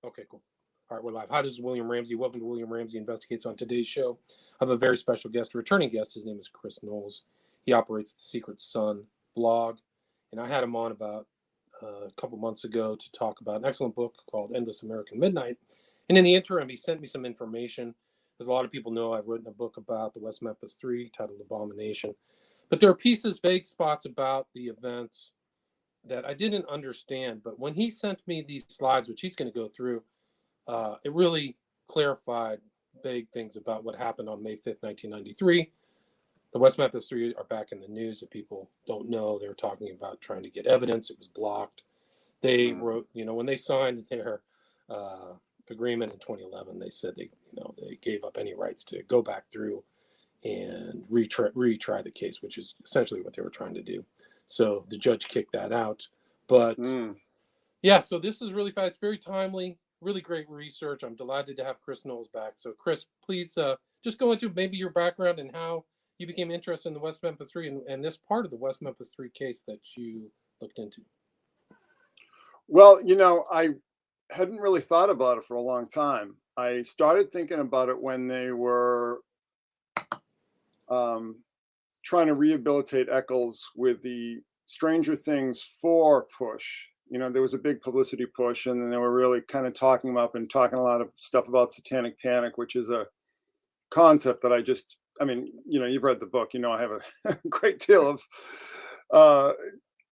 Okay, cool. All right, we're live. Hi, this is William Ramsey. Welcome to William Ramsey Investigates. On today's show, I have a very special guest, a returning guest. His name is Chris Knowles. He operates the Secret Sun blog, and I had him on about a couple months ago to talk about an excellent book called Endless American Midnight. And in the interim, he sent me some information. As a lot of people know, I've written a book about the West Memphis Three titled Abomination. But there are pieces, vague spots about the events that I didn't understand. But when he sent me these slides, which he's going to go through, it really clarified vague things about what happened on May 5th, 1993. The West Memphis Three are back in the news. If people don't know, they were talking about trying to get evidence. It was blocked. They wrote, when they signed their agreement in 2011, they said they gave up any rights to go back through and retry the case, which is essentially what they were trying to do. So the judge kicked that out. But yeah, so this is really fast. It's very timely, really great research. I'm delighted to have Chris Knowles back. So Chris, please just go into maybe your background and how you became interested in the West Memphis Three and this part of the West Memphis Three case that you looked into. Well, I hadn't really thought about it for a long time. I started thinking about it when they were trying to rehabilitate Eccles with the Stranger Things 4 push. There was a big publicity push, and then they were really kind of talking a lot of stuff about satanic panic, which is a concept that you've read the book. I have a great deal of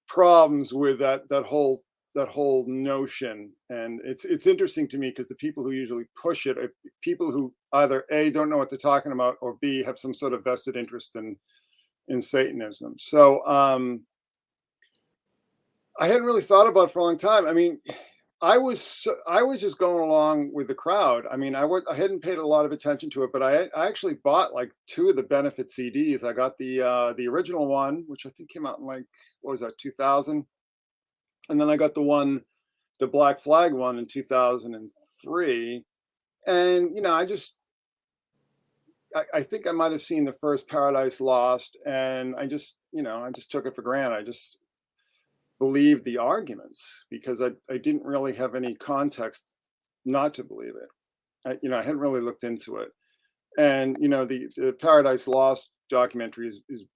problems with that whole notion. And it's interesting to me because the people who usually push it are people who either A, don't know what they're talking about, or B, have some sort of vested interest in Satanism. So I hadn't really thought about it for a long time. I mean, I was just going along with the crowd. I mean, I hadn't paid a lot of attention to it, but I actually bought like 2 of the benefit CDs. I got the original one, which I think came out in what was that, 2000? And then I got the Black Flag one in 2003. And, I think I might have seen the first Paradise Lost, and I just took it for granted. I just believed the arguments because I didn't really have any context not to believe it. I hadn't really looked into it. And, the Paradise Lost documentary is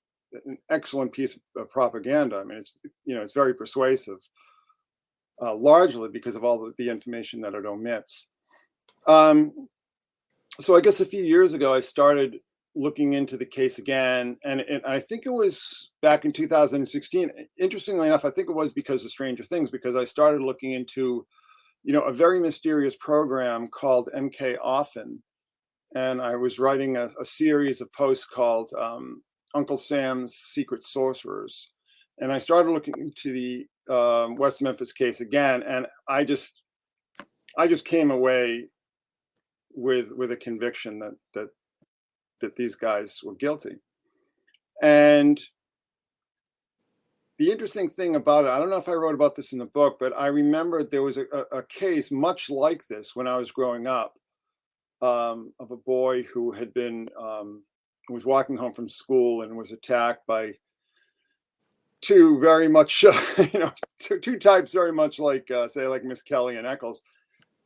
an excellent piece of propaganda. I mean, it's very persuasive, largely because of all the information that it omits. So I guess a few years ago, I started looking into the case again, and I think it was back in 2016. Interestingly enough, I think it was because of Stranger Things, because I started looking into, a very mysterious program called MK Often, and I was writing a series of posts called Uncle Sam's Secret Sorcerers, and I started looking into the West Memphis case again, and I just came away with a conviction that these guys were guilty. And the interesting thing about it, I don't know if I wrote about this in the book, but I remember there was a case much like this when I was growing up, of a boy who had been was walking home from school and was attacked by 2 very much two types very much like like Miss Kelly and Eccles.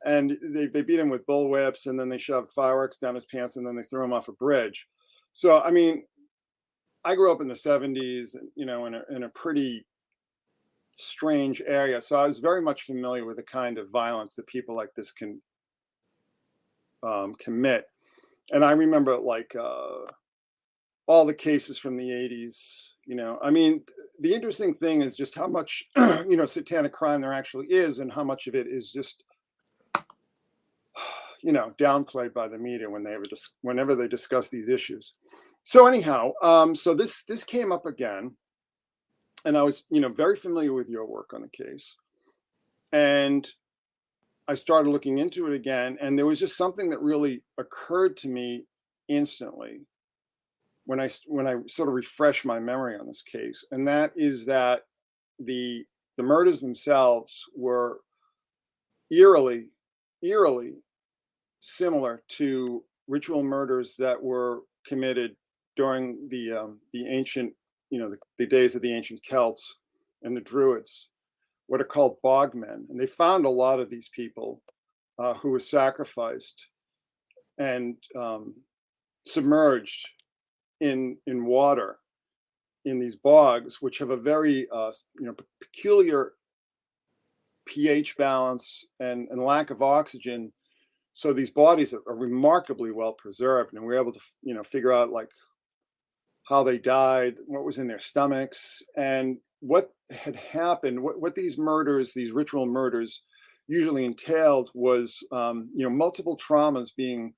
And they beat him with bullwhips, and then they shoved fireworks down his pants, and then they threw him off a bridge. So, I mean, I grew up in the 70s, in a pretty strange area. So I was very much familiar with the kind of violence that people like this can commit. And I remember all the cases from the 80s. I mean, the interesting thing is just how much, satanic crime there actually is, and how much of it is just downplayed by the media whenever they discuss these issues. So anyhow, so this came up again, and I was, very familiar with your work on the case, and I started looking into it again, and there was just something that really occurred to me instantly when I sort of refreshed my memory on this case, and that is that the murders themselves were eerily similar to ritual murders that were committed during the ancient, the days of the ancient Celts and the Druids, what are called bogmen. And they found a lot of these people who was sacrificed and submerged in water in these bogs, which have a very peculiar pH balance and lack of oxygen. So these bodies are remarkably well preserved, and we're able to figure out like how they died, what was in their stomachs, and what had happened. What these murders, these ritual murders, usually entailed was multiple traumas being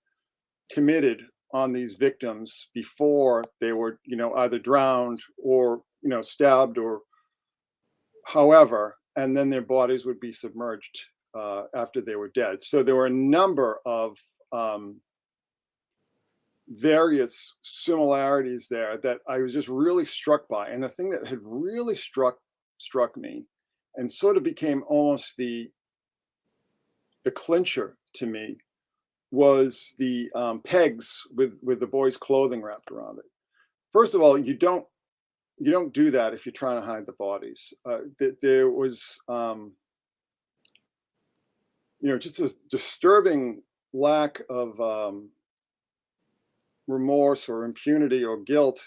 committed on these victims before they were either drowned or stabbed or however, and then their bodies would be submerged after they were dead. So there were a number of various similarities there that I was just really struck by. And the thing that had really struck me and sort of became almost the clincher to me was the pegs with the boy's clothing wrapped around it. First of all, you don't do that if you're trying to hide the bodies. There was just a disturbing lack of remorse or impunity or guilt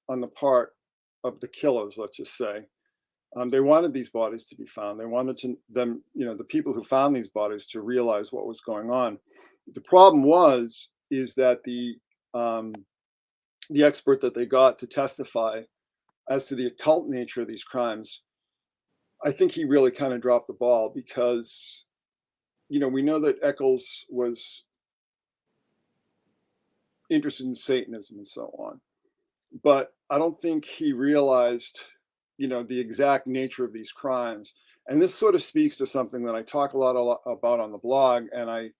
on the part of the killers, let's just say. They wanted these bodies to be found. They wanted the people who found these bodies to realize what was going on. The problem is that the expert that they got to testify as to the occult nature of these crimes, I think he really kind of dropped the ball because, we know that Eccles was interested in Satanism and so on, but I don't think he realized, the exact nature of these crimes. And this sort of speaks to something that I talk a lot about on the blog, and I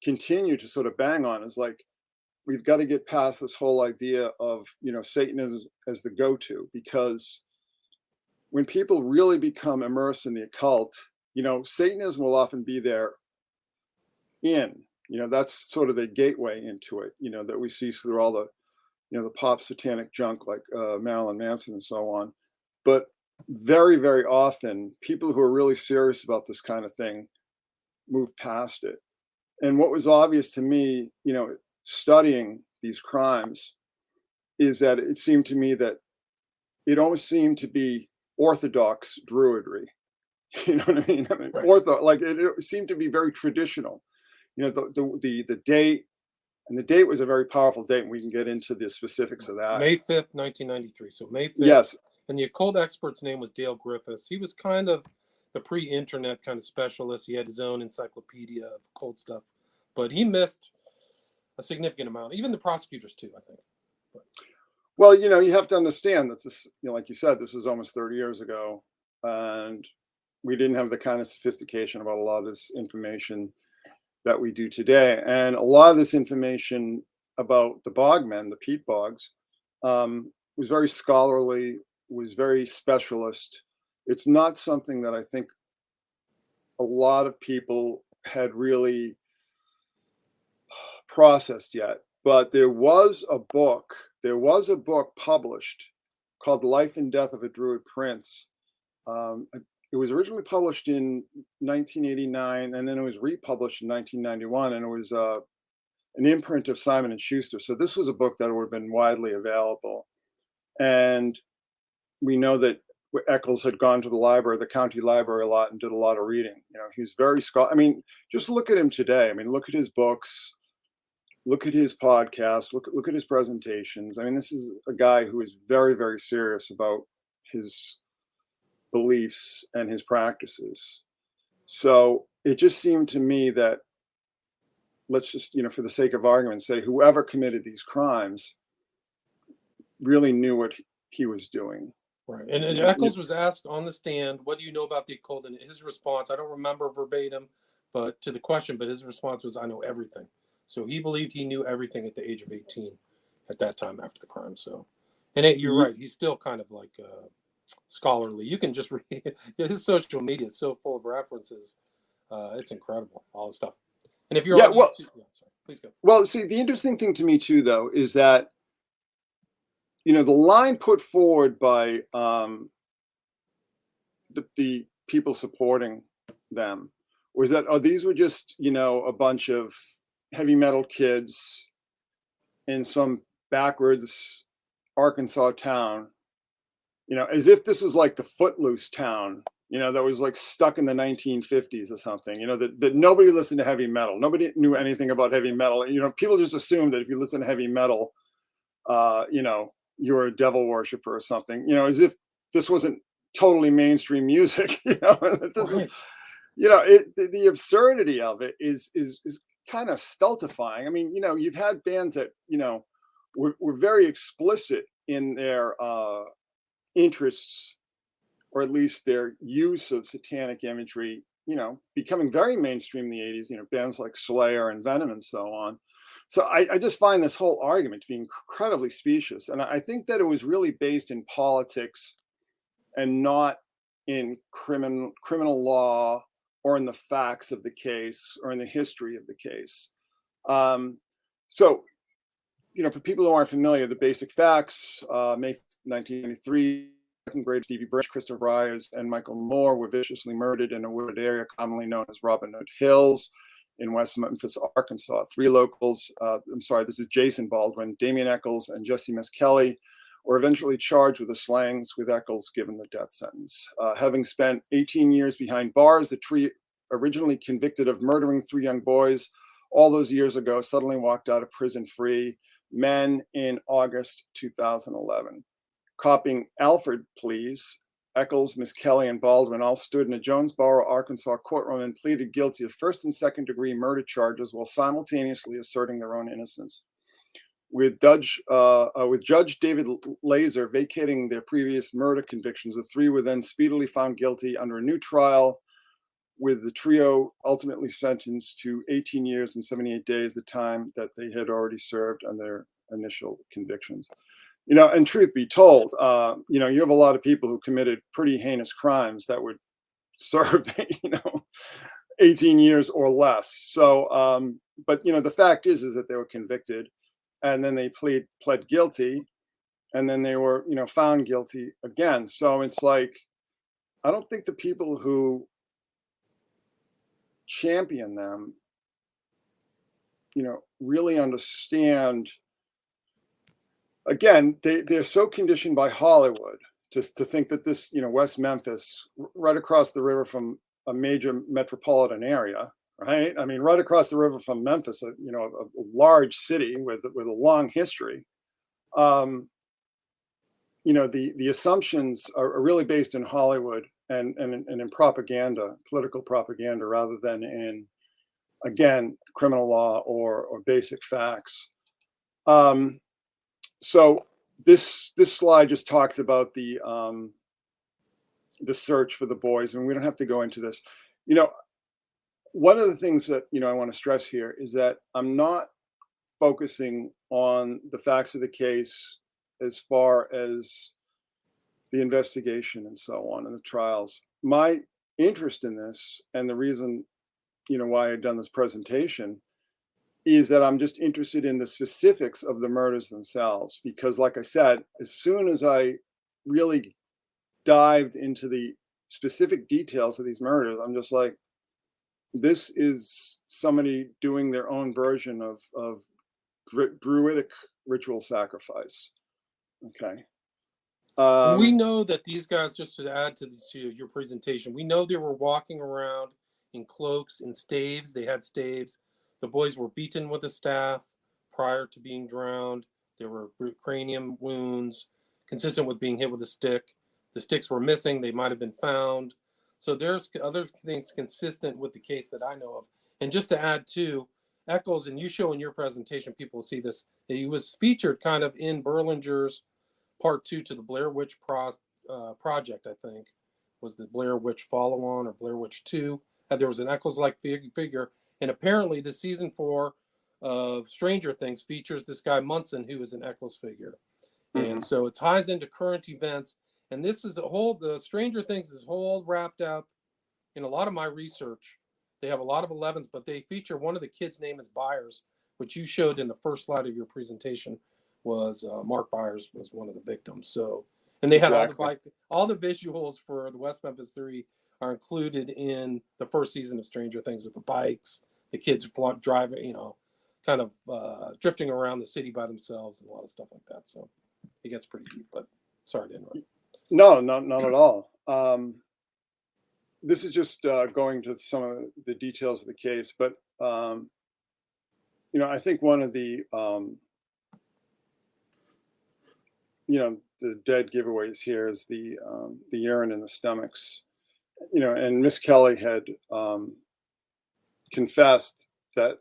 continue to sort of bang on, is like, we've got to get past this whole idea of, Satanism as the go-to, because when people really become immersed in the occult, Satanism will often be there that's sort of the gateway into it, that we see through all the, the pop satanic junk like Marilyn Manson and so on. But very, very often, people who are really serious about this kind of thing move past it. And what was obvious to me, studying these crimes, is that it seemed to me that it almost seemed to be orthodox druidry. You know what I mean? Right. It seemed to be very traditional. The date, and the date was a very powerful date, and we can get into the specifics of that. May 5th, 1993. So May 5th. Yes. And the occult expert's name was Dale Griffiths. He was kind of the pre-internet kind of specialist. He had his own encyclopedia of occult stuff, but he missed a significant amount. Even the prosecutors too, I think. But. Well, you have to understand that this, like you said, this was almost 30 years ago, and we didn't have the kind of sophistication about a lot of this information that we do today. And a lot of this information about the bogmen, the peat bogs, was very scholarly, was very specialist. It's not something that I think a lot of people had really processed yet. But there was a book published called Life and Death of a Druid Prince. It was originally published in 1989, and then it was republished in 1991, and it was an imprint of Simon & Schuster. So this was a book that would have been widely available. And we know that Eccles had gone to the county library a lot and did a lot of reading. He was very just look at him today. Look at his books, look at his podcasts, look at his presentations. This is a guy who is very, very serious about his beliefs and his practices. So it just seemed to me that, let's just, for the sake of argument, say whoever committed these crimes really knew what he was doing. Right. And Eccles was asked on the stand, what do you know about the occult? And his response, I don't remember verbatim, but to the question, but his response was, I know everything. So he believed he knew everything at the age of 18 at that time after the crime. So, and you're right. He's still kind of like scholarly. You can just read his social media is so full of references. It's incredible, all the stuff. And if you're sorry, please go. Well, see, the interesting thing to me too, though, is that the line put forward by the people supporting them Was that, oh, these were just, a bunch of heavy metal kids in some backwards Arkansas town, as if this was like the Footloose town, that was like stuck in the 1950s or something, that nobody listened to heavy metal. Nobody knew anything about heavy metal. People just assumed that if you listen to heavy metal, you're a devil worshiper or something, as if this wasn't totally mainstream music, this is, Right. the absurdity of it is kind of stultifying. I mean, you've had bands that, were very explicit in their interests, or at least their use of satanic imagery, becoming very mainstream in the 80s, bands like Slayer and Venom and so on. So I just find this whole argument to be incredibly specious. And I think that it was really based in politics and not in criminal law or in the facts of the case or in the history of the case. So, for people who aren't familiar, the basic facts, May 1993, second grade Stevie Birch, Christopher Byers, and Michael Moore were viciously murdered in a wooded area commonly known as Robin Hood Hills in West Memphis, Arkansas. Three locals, this is Jason Baldwin, Damian Eccles, and Jesse Miskelly, were eventually charged with the slayings, with Eccles given the death sentence. Having spent 18 years behind bars, the three, originally convicted of murdering three young boys all those years ago, suddenly walked out of prison free, men, in August 2011. Copping Alford pleas, Eccles, Miskelly, and Baldwin all stood in a Jonesboro, Arkansas courtroom and pleaded guilty of first and second degree murder charges while simultaneously asserting their own innocence. With Judge David Laser vacating their previous murder convictions, the three were then speedily found guilty under a new trial, with the trio ultimately sentenced to 18 years and 78 days, the time that they had already served on their initial convictions. And truth be told, you have a lot of people who committed pretty heinous crimes that would serve, 18 years or less. So, but the fact is that they were convicted, and then they pled guilty, and then they were, found guilty again. So it's like, I don't think the people who champion them, really understand. Again, they're so conditioned by Hollywood just to think that this, West Memphis, right across the river from a major metropolitan area, right? I mean, right across the river from Memphis, a large city with a long history. The assumptions are really based in Hollywood and in propaganda, political propaganda, rather than in, again, criminal law or basic facts. So this slide just talks about the search for the boys, and we don't have to go into this. One of the things that I want to stress here is that I'm not focusing on the facts of the case as far as the investigation and so on and the trials. My interest in this, and the reason why I've done this presentation, is that I'm just interested in the specifics of the murders themselves. Because like I said, as soon as I really dived into the specific details of these murders, I'm just like, this is somebody doing their own version of druidic ritual sacrifice. Okay. And we know that these guys, just to add to your presentation, we know they were walking around in cloaks and staves. They had staves. The boys were beaten with a staff prior to being drowned. There were cranium wounds consistent with being hit with a stick. The sticks were missing. They might have been found. So there's other things consistent with the case that I know of. And just to add to, Eccles, and you show in your presentation, people see this, he was featured kind of in Berlinger's part 2 to the Blair Witch Project, I think, was the Blair Witch follow-on, or Blair Witch 2. There was an Eccles-like figure. And apparently the season 4 of Stranger Things features this guy Munson, who is an Eccles figure. Mm-hmm. And so it ties into current events. And this is the Stranger Things is whole wrapped up in a lot of my research. They have a lot of 11s, but they feature one of the kids' name is Byers, which you showed in the first slide of your presentation. Was Mark Byers was one of the victims. So, and they had all the visuals for the West Memphis 3 are included in the first season of Stranger Things with the bikes, the kids driving, kind of drifting around the city by themselves and a lot of stuff like that. So it gets pretty deep, but sorry to interrupt. No, not at all. This is just going to some of the details of the case, but I think one of the the dead giveaways here is the urine in the stomachs. And Miss Kelly had confessed that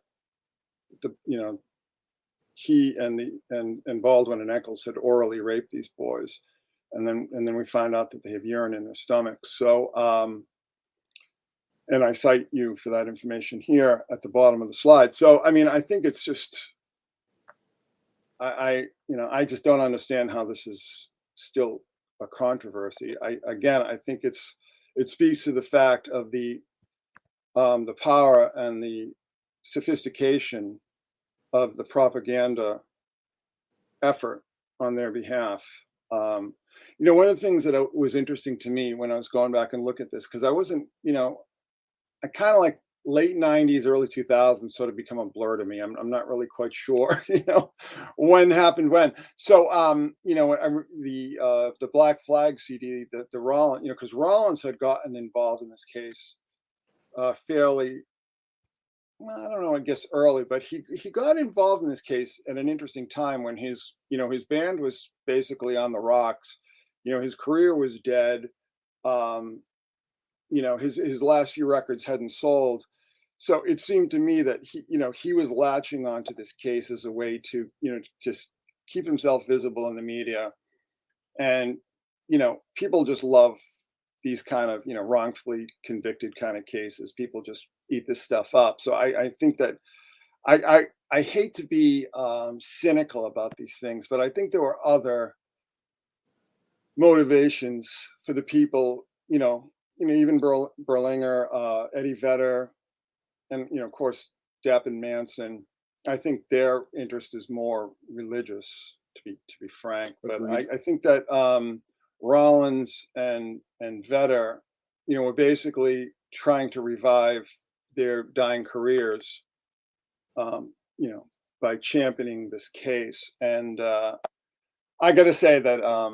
he and Baldwin and Eccles had orally raped these boys, and then we find out that they have urine in their stomachs. So, and I cite you for that information here at the bottom of the slide. So, I mean, I think it's just, I just don't understand how this is still a controversy. I think it speaks to the fact of the power and the sophistication of the propaganda effort on their behalf. One of the things that was interesting to me when I was going back and look at this, because I wasn't, I kind of like late 90s, early 2000s sort of become a blur to me. I'm not really quite sure, when happened when. So, the Black Flag CD, the Rollins, because Rollins had gotten involved in this case fairly, well, I don't know, I guess early, but he got involved in this case at an interesting time when his band was basically on the rocks. His career was dead. His last few records hadn't sold. So it seemed to me that he was latching onto this case as a way to, just keep himself visible in the media. And, people just love these kind of, wrongfully convicted kind of cases. People just eat this stuff up. So I think that I hate to be cynical about these things, but I think there were other motivations for the people, even Berlinger, Eddie Vedder, and of course Depp and Manson. I think their interest is more religious, to be frank. But I think that Rollins and Vedder, were basically trying to revive their dying careers, by championing this case. And I got to say that I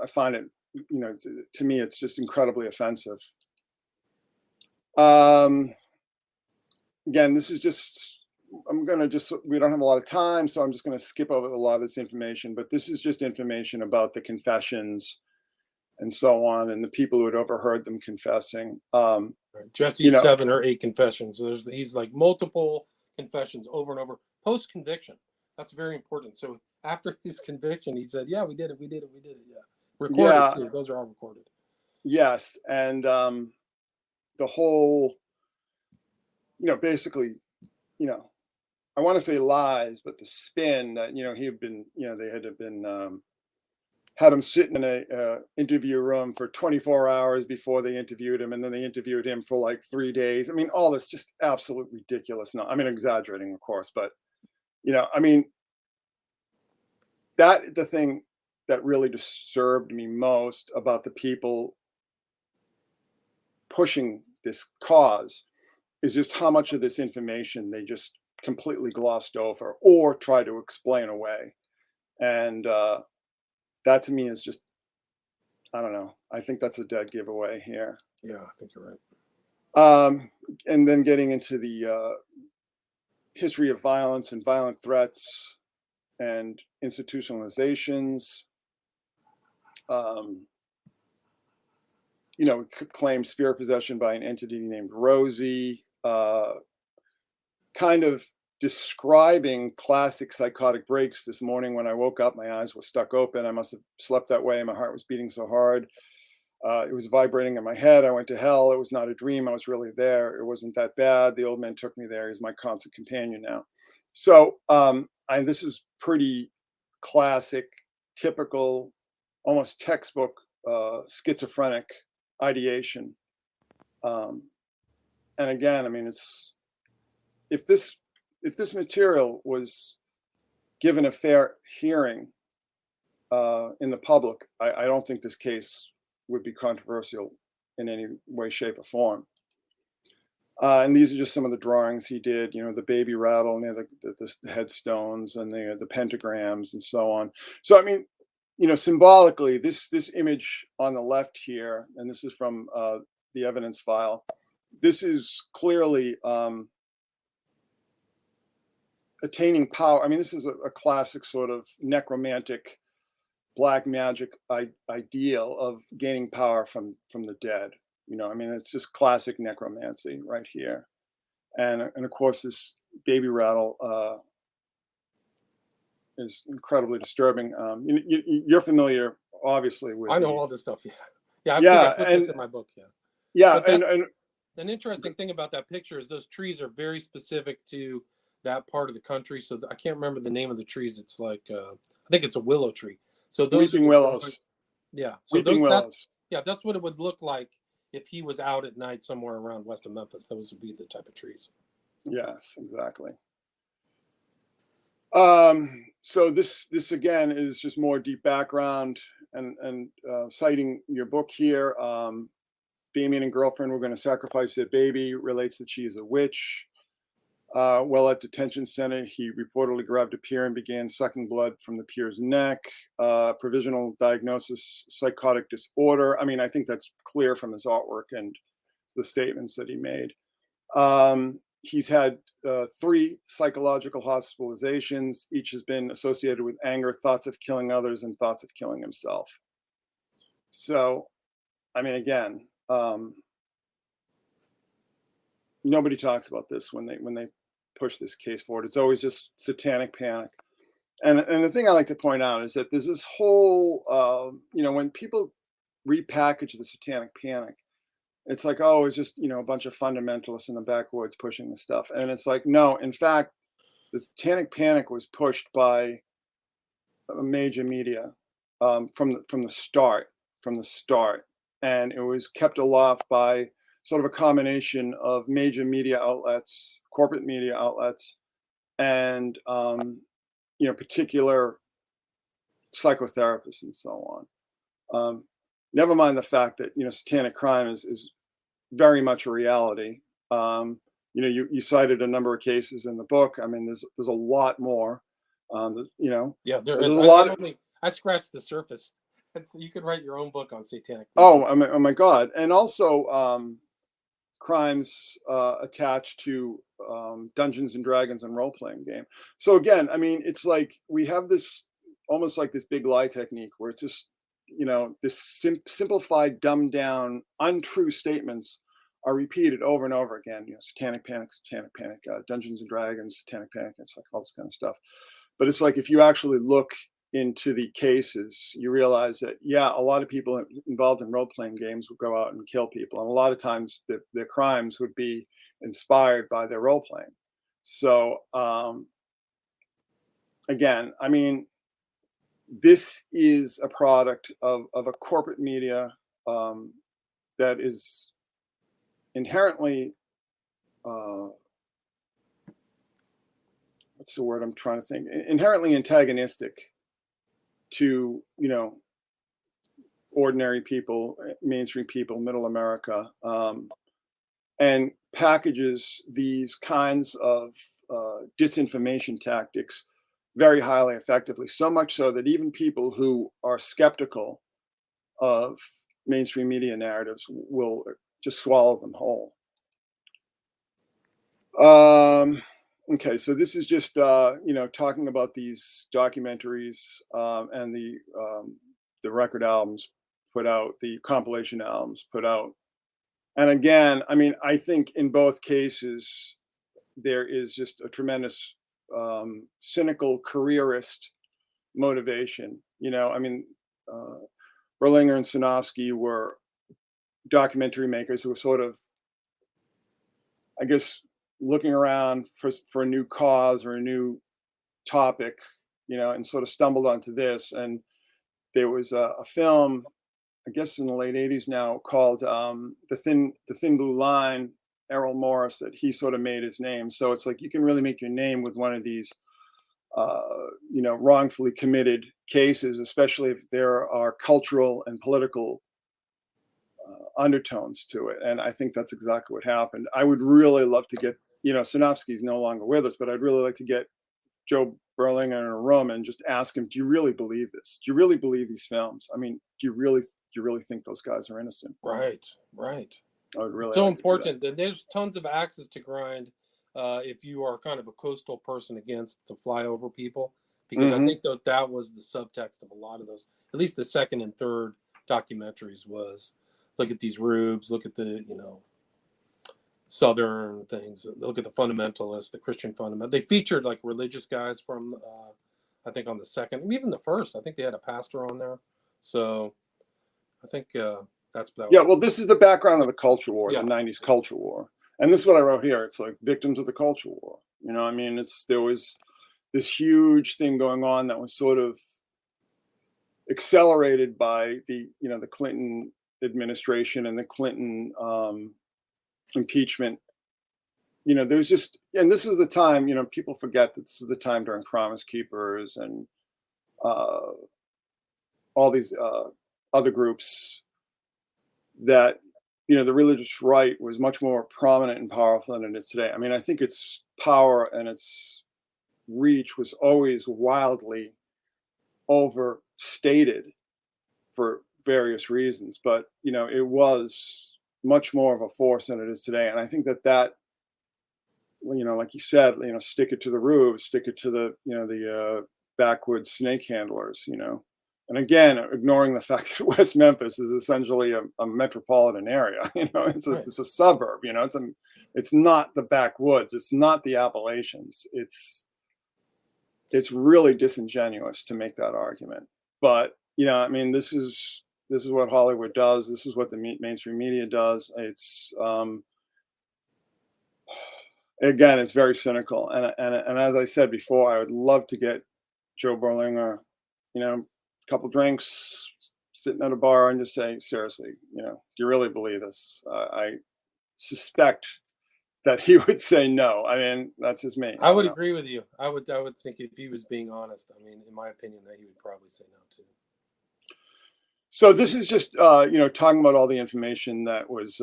find it, to me, it's just incredibly offensive. Again, this is just, we don't have a lot of time, so I'm just going to skip over a lot of this information, but this is just information about the confessions and so on, and the people who had overheard them confessing. Jesse's 7 or 8 confessions. He's like multiple confessions over and over post-conviction. That's very important. So after his conviction, he said, yeah, we did it. Yeah. Recorded too. Those are all recorded. Yes. And the whole, basically, I want to say lies, but the spin that, he had been, they had him sitting in a interview room for 24 hours before they interviewed him. And then they interviewed him for like 3 days. I mean, all this just absolute ridiculous. No, I mean, exaggerating, of course, but, the thing that really disturbed me most about the people pushing this cause is just how much of this information they just completely glossed over or tried to explain away. And that to me is just, I don't know. I think that's a dead giveaway here. Yeah, I think you're right. And then getting into the history of violence and violent threats and institutionalizations, claimed spirit possession by an entity named Rosie, kind of describing classic psychotic breaks. This morning when I woke up, my eyes were stuck open. I must have slept that way. My heart was beating so hard. It was vibrating in my head. I went to hell. It was not a dream. I was really there. It wasn't that bad. The old man took me there. He's my constant companion now. So, and this is pretty classic, typical, almost textbook schizophrenic ideation. And again, I mean, if this material was given a fair hearing in the public, I don't think this case would be controversial in any way, shape, or form. And these are just some of the drawings he did, the baby rattle near the headstones and the pentagrams and so on. So, I mean, symbolically, this image on the left here, and this is from the evidence file, this is clearly attaining power. I mean, this is a classic sort of necromantic black magic ideal of gaining power from the dead. I mean, it's just classic necromancy right here. And of course, this baby rattle is incredibly disturbing. You're familiar, obviously, with I know all this stuff. Yeah. Yeah. I put this in my book. Yeah. Yeah. And an interesting thing about that picture is those trees are very specific to that part of the country. So I can't remember the name of the trees. It's like, I think it's a willow tree. So those weeping willows. Yeah. So weeping willows. That's what it would look like if he was out at night somewhere around west of Memphis. Those would be the type of trees. Yes, exactly. So this again is just more deep background and citing your book here. Damien and girlfriend were going to sacrifice their baby, relates that she is a witch. While at detention center, he reportedly grabbed a peer and began sucking blood from the peer's neck. Provisional diagnosis, psychotic disorder. I mean, I think that's clear from his artwork and the statements that he made. He's had 3 psychological hospitalizations. Each has been associated with anger, thoughts of killing others, and thoughts of killing himself. So, I mean, again, nobody talks about this when they push this case forward. It's always just satanic panic. And the thing I like to point out is that there's this whole, when people repackage the satanic panic, it's like, oh, it's just, a bunch of fundamentalists in the backwoods pushing this stuff. And it's like, no, in fact, the satanic panic was pushed by major media from the start. And it was kept aloft by sort of a combination of major media outlets, corporate media outlets, and, particular psychotherapists and so on. Never mind the fact that, satanic crime is very much a reality. You cited a number of cases in the book. I mean, there's a lot more. Yeah, there's a lot. I scratched the surface. You could write your own book on satanic. Oh my God! And also crimes attached to Dungeons and Dragons and role-playing game. So again, I mean, it's like we have this almost like this big lie technique where it's just this simplified, dumbed down, untrue statements are repeated over and over again. Satanic panic, Dungeons and Dragons, satanic panic. It's like all this kind of stuff. But it's like if you actually look into the cases, you realize that a lot of people involved in role-playing games would go out and kill people, and a lot of times their crimes would be inspired by their role-playing. So again, I mean, this is a product of a corporate media that is inherently, what's the word I'm trying to think? Inherently antagonistic to, ordinary people, mainstream people, middle America, and packages these kinds of disinformation tactics very highly effectively, so much so that even people who are skeptical of mainstream media narratives will just swallow them whole. Okay, so this is just talking about these documentaries and the record albums put out, the compilation albums put out. And again, I mean, I think in both cases there is just a tremendous cynical careerist motivation. I mean, Berlinger and Sinofsky were documentary makers who were sort of, I guess, looking around for a new cause or a new topic, and sort of stumbled onto this. And there was a film, I guess in the late 80s now, called The Thin Blue Line, Errol Morris, that he sort of made his name. So it's like you can really make your name with one of these wrongfully committed cases, especially if there are cultural and political undertones to it. And I think that's exactly what happened. I would really love to get, Sinofsky's no longer with us, but I'd really like to get Joe Berlinger in a room and just ask him, do you really believe this? Do you really believe these films? I mean, do you really think those guys are innocent? Right. I would really So like important. And there's tons of axes to grind if you are kind of a coastal person against the flyover people, because I think that was the subtext of a lot of those, at least the second and third documentaries, was look at these rubes, look at the, Southern things, look at the fundamentalists, the Christian fundamental. They featured like religious guys from, I think on the second, even the first, I think they had a pastor on there. So I think that's that. Yeah, well, this is the background of the culture war, Yeah. the 90s culture war. And this is what I wrote here. It's like victims of the culture war. I mean, there was this huge thing going on that was sort of accelerated by the Clinton administration and the Clinton impeachment. There's just, and this is the time, people forget that this is the time during Promise Keepers and all these other groups that, the religious right was much more prominent and powerful than it is today. I mean, I think its power and its reach was always wildly overstated for various reasons, but, it was much more of a force than it is today. And I think that, like you said, stick it to the roofs, stick it to the backwoods snake handlers, And again, ignoring the fact that West Memphis is essentially a metropolitan area. It's a suburb. It's not the backwoods. It's not the Appalachians. It's really disingenuous to make that argument. But I mean, this is what Hollywood does. This is what the mainstream media does. It's again, it's very cynical. And as I said before, I would love to get Joe Berlinger, a couple drinks, sitting at a bar, and just say, seriously, do you really believe this? I suspect that he would say no. I mean, that's just me. I would agree with you. I would think if he was being honest, I mean, in my opinion, that he would probably say no too. So this is just, talking about all the information that was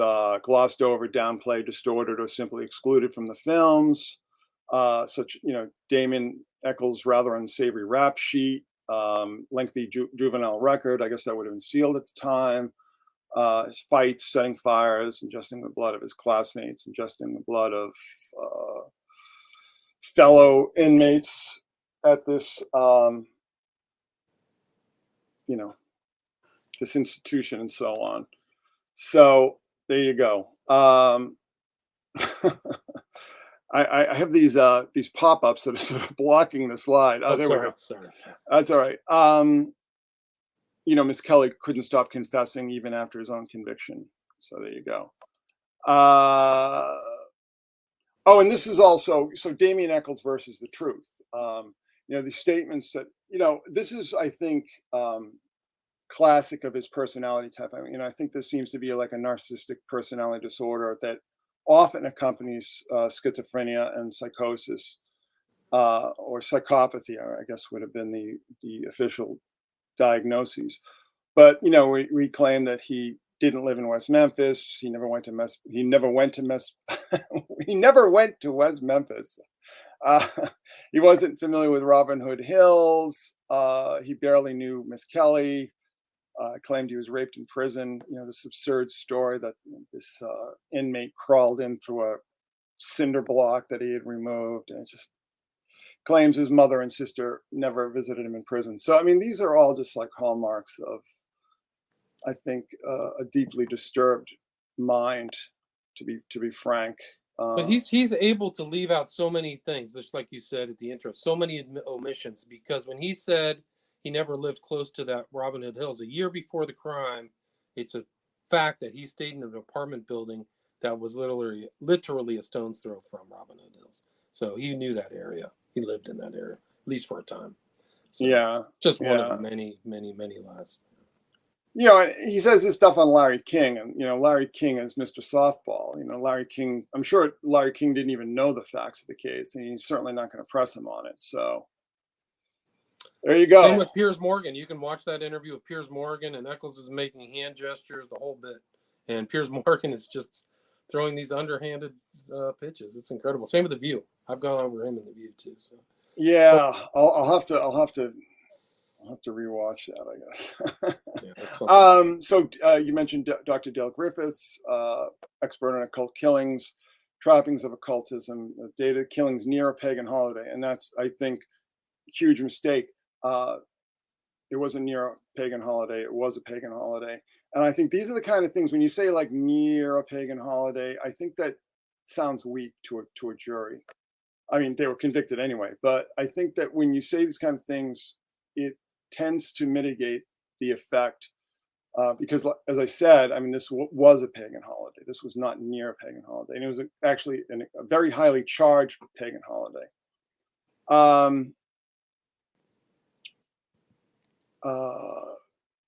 glossed over, downplayed, distorted, or simply excluded from the films, such, Damon Echols' rather unsavory rap sheet, lengthy juvenile record. I guess that would have been sealed at the time. His fights, setting fires, ingesting the blood of his classmates, ingesting the blood of fellow inmates at this, this institution, and so on. So there you go. I have these pop-ups that are sort of blocking the slide. Oh, there we go. Sorry. That's all right. Miss Kelly couldn't stop confessing even after his own conviction. So there you go. And this is also, so Damien Echols versus the truth. The statements that, this is, I think, classic of his personality type. I mean, I think this seems to be like a narcissistic personality disorder that often accompanies schizophrenia and psychosis, or psychopathy, I guess would have been the official diagnoses. But we claim that he didn't live in West Memphis. He never went to West Memphis. He wasn't familiar with Robin Hood Hills. He barely knew Miss Kelly. Claimed he was raped in prison. This absurd story that this inmate crawled in through a cinder block that he had removed, and just claims his mother and sister never visited him in prison. So, I mean, these are all just like hallmarks of, I think, a deeply disturbed mind, to be frank. But he's able to leave out so many things, just like you said at the intro, so many omissions, because when he said he never lived close to that Robin Hood Hills a year before the crime, it's a fact that he stayed in an apartment building that was literally a stone's throw from Robin Hood Hills. So he knew that area. He lived in that area, at least for a time. So just one of the many, many, many lies. He says this stuff on Larry King, and Larry King is Mr. Softball. Larry King, I'm sure Larry King didn't even know the facts of the case, and he's certainly not going to press him on it. So there you go. Same with Piers Morgan. You can watch that interview with Piers Morgan, and Eccles is making hand gestures, the whole bit. And Piers Morgan is just throwing these underhanded pitches. It's incredible. Same with The View. I've gone over him in The View too. So Yeah, I'll have to rewatch that, I guess. yeah, that's something. So you mentioned Dr. Dale Griffiths, expert on occult killings, trappings of occultism, data killings near a pagan holiday, and that's, I think, a huge mistake. It wasn't near a pagan holiday; it was a pagan holiday, and I think these are the kind of things when you say like near a pagan holiday. I think that sounds weak to a jury. I mean, they were convicted anyway, but I think that when you say these kind of things, it tends to mitigate the effect because, as I said, I mean, this was a pagan holiday. This was not near a pagan holiday, and it was actually a very highly charged pagan holiday.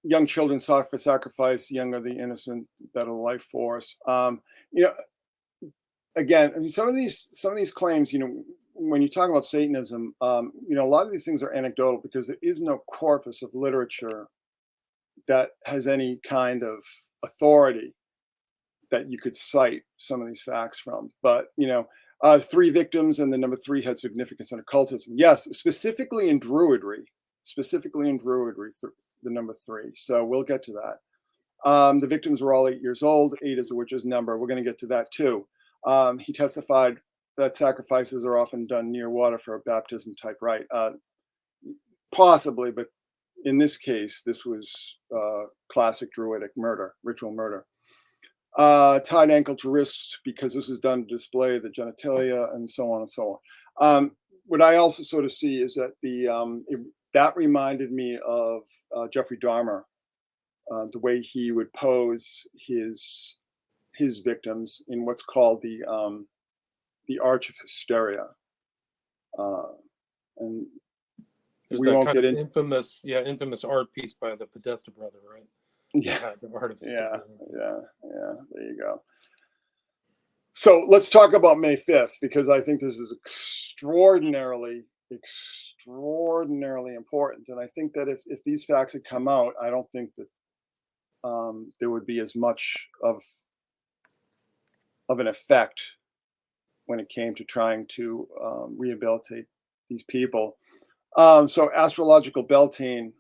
Young children sought for sacrifice, young are the innocent, better life force. Again, I mean, some of these claims, when you talk about Satanism, a lot of these things are anecdotal because there is no corpus of literature that has any kind of authority that you could cite some of these facts from. But 3 victims and the number 3 had significance in occultism. Yes, specifically in Druidry, the number 3. So we'll get to that. The victims were all 8 years old. 8 is a witch's number. We're going to get to that too. He testified that sacrifices are often done near water for a baptism type rite. Possibly, but in this case, this was classic Druidic murder, ritual murder. Tied ankle to wrist because this is done to display the genitalia and so on and so on. What I also sort of see is that that reminded me of Jeffrey Dahmer, the way he would pose his victims in what's called the Arch of Hysteria, and There's we that won't kind get of into infamous art piece by the Podesta brother, right? yeah, The Art of yeah, Hysteria. there you go. So let's talk about May 5th, because I think this is extraordinarily important. And I think that if these facts had come out, I don't think that there would be as much of an effect when it came to trying to rehabilitate these people. So astrological Beltane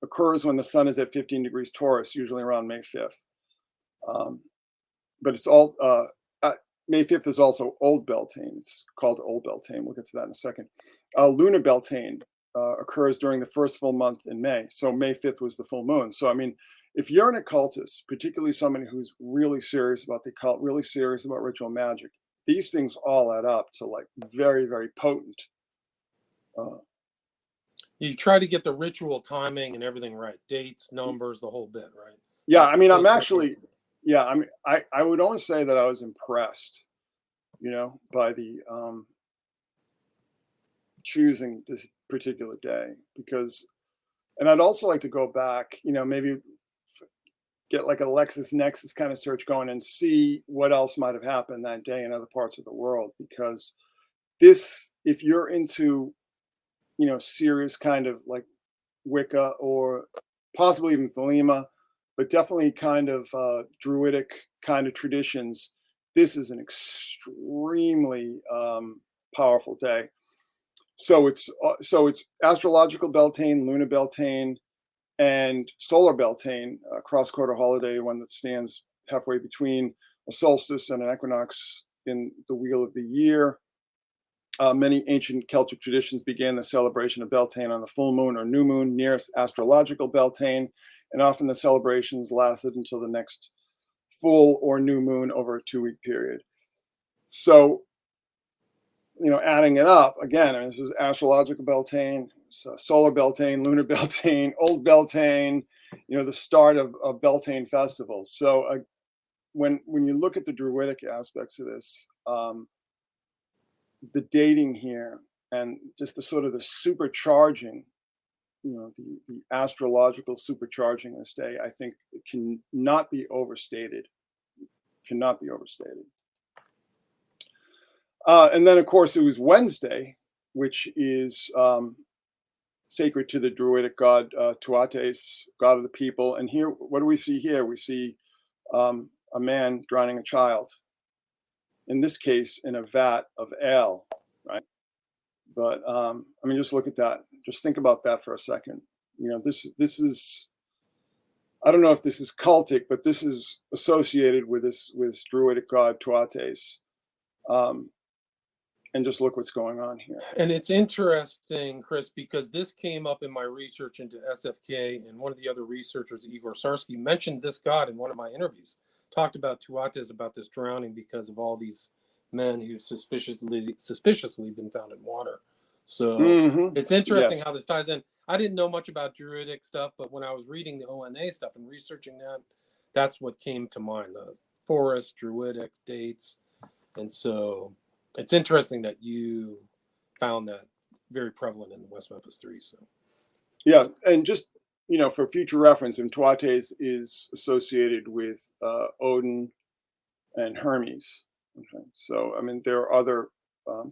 occurs when the sun is at 15 degrees Taurus, usually around May 5th. But it's all May 5th is also Old Beltane. It's called Old Beltane. We'll get to that in a second. Lunar Beltane occurs during the first full month in May. So May 5th was the full moon. So, I mean, if you're an occultist, particularly somebody who's really serious about the occult, really serious about ritual magic, these things all add up to like very, very potent. You try to get the ritual timing and everything right. Dates, numbers, the whole bit, right? Yeah, I mean, I'm actually... Yeah, I mean, I would always say that I was impressed, by the choosing this particular day because, and I'd also like to go back, maybe get like a LexisNexis kind of search going and see what else might have happened that day in other parts of the world. Because this, if you're into, serious kind of like Wicca or possibly even Thelema, but definitely kind of Druidic kind of traditions, this is an extremely powerful day. So it's astrological Beltane, lunar Beltane, and solar Beltane, a cross-quarter holiday, one that stands halfway between a solstice and an equinox in the wheel of the year. Many ancient Celtic traditions began the celebration of Beltane on the full moon or new moon nearest astrological Beltane, and often the celebrations lasted until the next full or new moon over a 2-week period. So, adding it up again, I mean, this is astrological Beltane, solar Beltane, lunar Beltane, old Beltane, the start of Beltane festivals. So when you look at the Druidic aspects of this, the dating here and just the sort of the supercharging, the astrological supercharging this day, I think it cannot be overstated. And then, of course, it was Wednesday, which is sacred to the Druidic god Tuates, god of the people. And here, what do we see here? We see a man drowning a child. In this case, in a vat of ale, right? But I mean, just look at that. Just think about that for a second. This is. I don't know if this is cultic, but this is associated with this druidic god Tuates. And just look what's going on here. And it's interesting, Chris, because this came up in my research into SFK, and one of the other researchers, Igor Sarsky, mentioned this god in one of my interviews. Talked about Tuates, about this drowning because of all these men who suspiciously been found in water. So it's interesting how this ties in. I didn't know much about druidic stuff, but when I was reading the ONA stuff and researching that, that's what came to mind: the forest, druidic dates, and so it's interesting that you found that very prevalent in the West Memphis 3. So, yeah, and just for future reference, and Tuates is associated with Odin and Hermes. Okay, so I mean there are other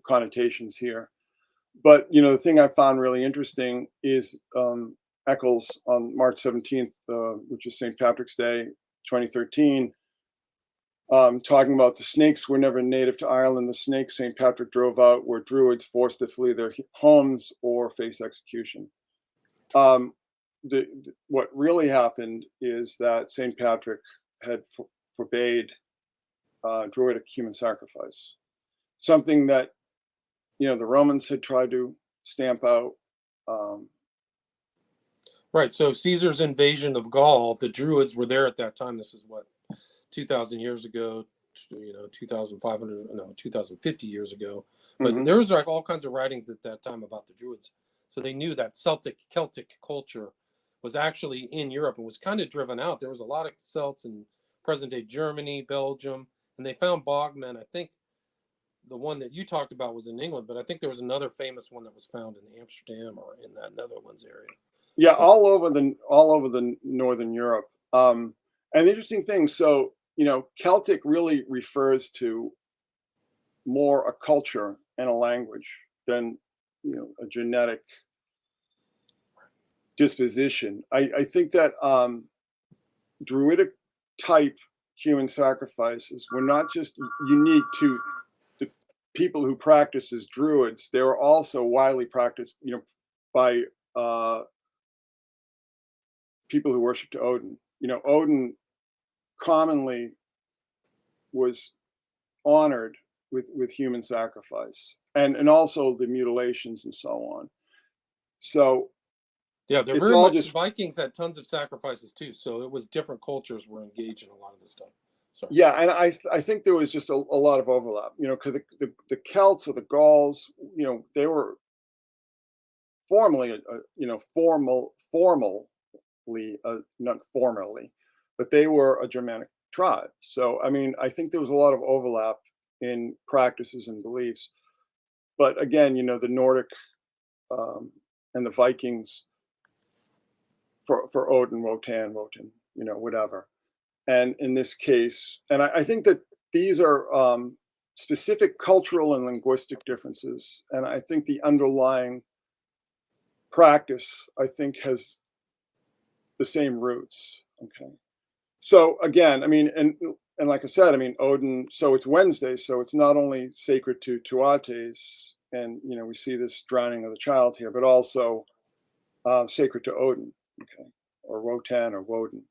connotations here, but the thing I found really interesting is Eccles on March 17th, which is St. Patrick's Day, 2013. Talking about the snakes were never native to Ireland. The snakes St. Patrick drove out were druids forced to flee their homes or face execution. What really happened is that St. Patrick had forbade druidic human sacrifice, something that the Romans had tried to stamp out. Right. So Caesar's invasion of Gaul, the Druids were there at that time. This is what, 2,000 years ago, 2,50 years ago. But there was like all kinds of writings at that time about the Druids. So they knew that Celtic culture was actually in Europe and was kind of driven out. There was a lot of Celts in present-day Germany, Belgium, and they found bogmen. I think the one that you talked about was in England, but I think there was another famous one that was found in Amsterdam or in that Netherlands area. Yeah, so, all over the Northern Europe. And the interesting thing, so Celtic really refers to more a culture and a language than a genetic disposition. I think that druidic type human sacrifices were not just unique to the people who practice as druids. They were also widely practiced, by people who worshiped Odin. Odin commonly was honored with human sacrifice and also the mutilations and so on. So yeah, they're very much just, Vikings had tons of sacrifices too. So it was different cultures were engaged in a lot of this stuff. Sorry. Yeah, and I think there was just a lot of overlap. Because the Celts or the Gauls, they were formally, not formally, but they were a Germanic tribe. So I mean, I think there was a lot of overlap in practices and beliefs. But again, the Nordic and the Vikings for Odin, Wotan, whatever. And in this case, and I think that these are specific cultural and linguistic differences. And I think the underlying practice, I think, has the same roots. Okay. So again, I mean, and like I said, I mean, Odin, so it's Wednesday, so it's not only sacred to Tuates, and we see this drowning of the child here, but also sacred to Odin, okay, or Wotan or Woden.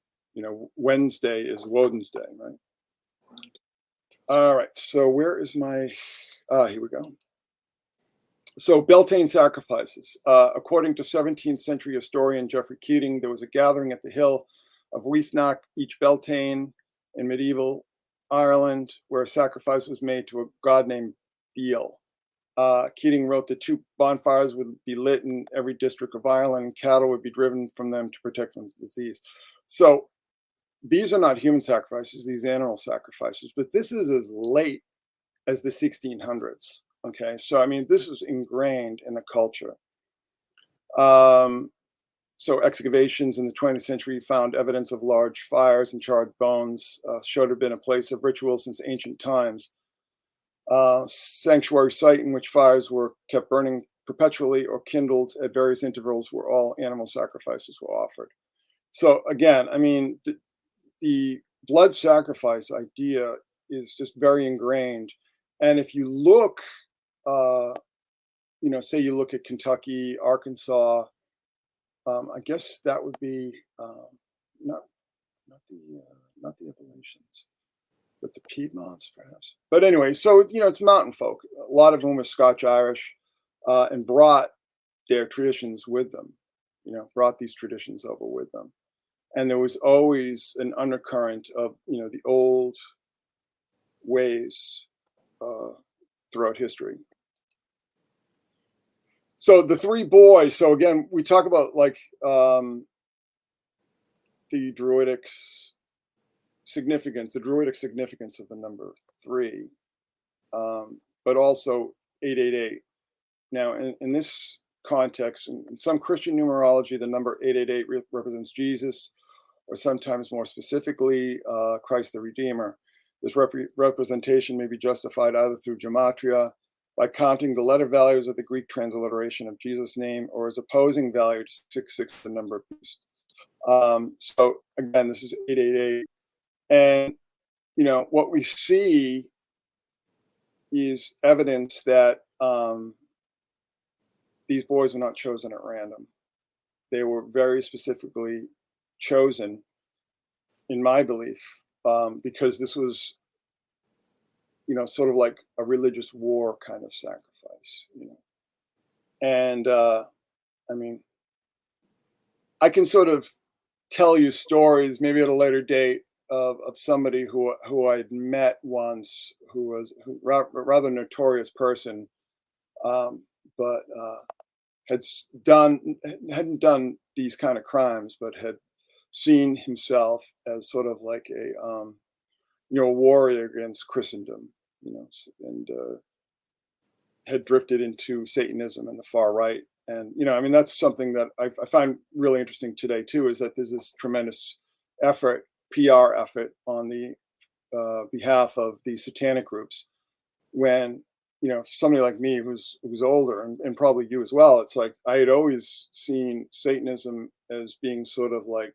Wednesday is Woden's day, right? All right, so where is my, here we go. So Beltane sacrifices. According to 17th century historian Geoffrey Keating, there was a gathering at the hill of Weesnach, each Beltane in medieval Ireland, where a sacrifice was made to a god named Beal. Keating wrote that 2 bonfires would be lit in every district of Ireland, and cattle would be driven from them to protect them from disease. So these are not human sacrifices, these animal sacrifices, but this is as late as the 1600s. Okay, so I mean, this is ingrained in the culture. So excavations in the 20th century found evidence of large fires and charred bones, showed to have been a place of ritual since ancient times. Sanctuary site in which fires were kept burning perpetually or kindled at various intervals where all animal sacrifices were offered. So again, I mean, the blood sacrifice idea is just very ingrained. And if you look, say you look at Kentucky, Arkansas, I guess that would be not not the Appalachians, but the Piedmonts, perhaps. But anyway, so it's mountain folk, a lot of whom are Scotch Irish, and brought their traditions with them. Brought these traditions over with them, and there was always an undercurrent of the old ways throughout history. So the three boys. So again, we talk about like the druidic significance of the number 3, but also 888. Now, in this context, in some Christian numerology, the number 888 represents Jesus, or sometimes more specifically, Christ the Redeemer. This representation may be justified either through gematria, by counting the letter values of the Greek transliteration of Jesus' name, or as opposing value to 666, the number of beast. So again, this is 888. And, what we see is evidence that these boys were not chosen at random. They were very specifically chosen, in my belief, because this was, sort of like a religious war kind of sacrifice, And I mean, I can sort of tell you stories, maybe at a later date, of somebody who I'd met once, who was a rather notorious person, but hadn't done these kind of crimes, but had seen himself as sort of like a warrior against Christendom, and had drifted into Satanism and the far right. And that's something that I find really interesting today too, is that there's this tremendous effort, PR effort, on the behalf of these satanic groups, when somebody like me who's older, and probably you as well, it's like I had always seen Satanism as being sort of like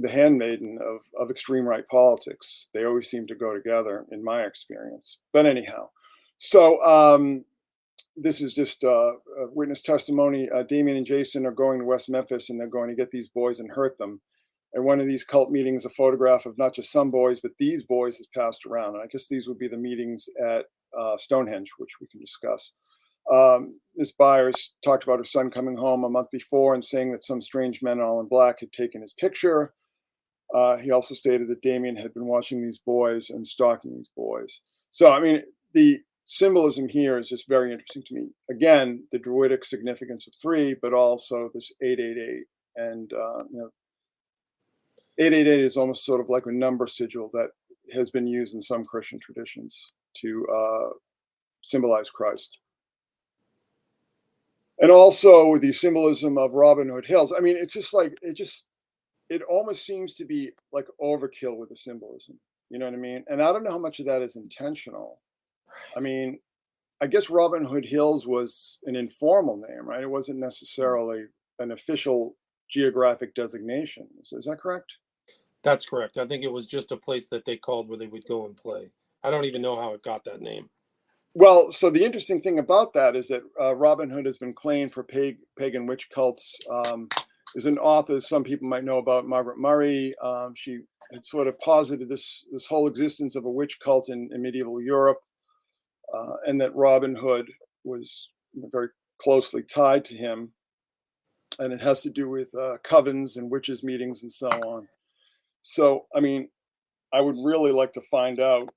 the handmaiden of extreme right politics. They always seem to go together, in my experience. But anyhow, so this is just a witness testimony. Damien and Jason are going to West Memphis, and they're going to get these boys and hurt them. And one of these cult meetings, a photograph of not just some boys, but these boys is passed around. And I guess these would be the meetings at Stonehenge, which we can discuss. Ms. Byers talked about her son coming home a month before and saying that some strange men all in black had taken his picture. He also stated that Damien had been watching these boys and stalking these boys. So, I mean, the symbolism here is just very interesting to me. Again, the druidic significance of 3, but also this 888. And, 888 is almost sort of like a number sigil that has been used in some Christian traditions to symbolize Christ. And also the symbolism of Robin Hood Hills. I mean, it's just like, it almost seems to be like overkill with the symbolism. You know what I mean? And I don't know how much of that is intentional. I mean, I guess Robin Hood Hills was an informal name, right? It wasn't necessarily an official geographic designation. Is that correct? That's correct. I think it was just a place that they called where they would go and play. I don't even know how it got that name. Well, so the interesting thing about that is that Robin Hood has been claimed for pagan witch cults. There's an author some people might know about, Margaret Murray. She had sort of posited this whole existence of a witch cult in medieval Europe, and that Robin Hood was very closely tied to him. And it has to do with covens and witches' meetings and so on. So, I mean, I would really like to find out,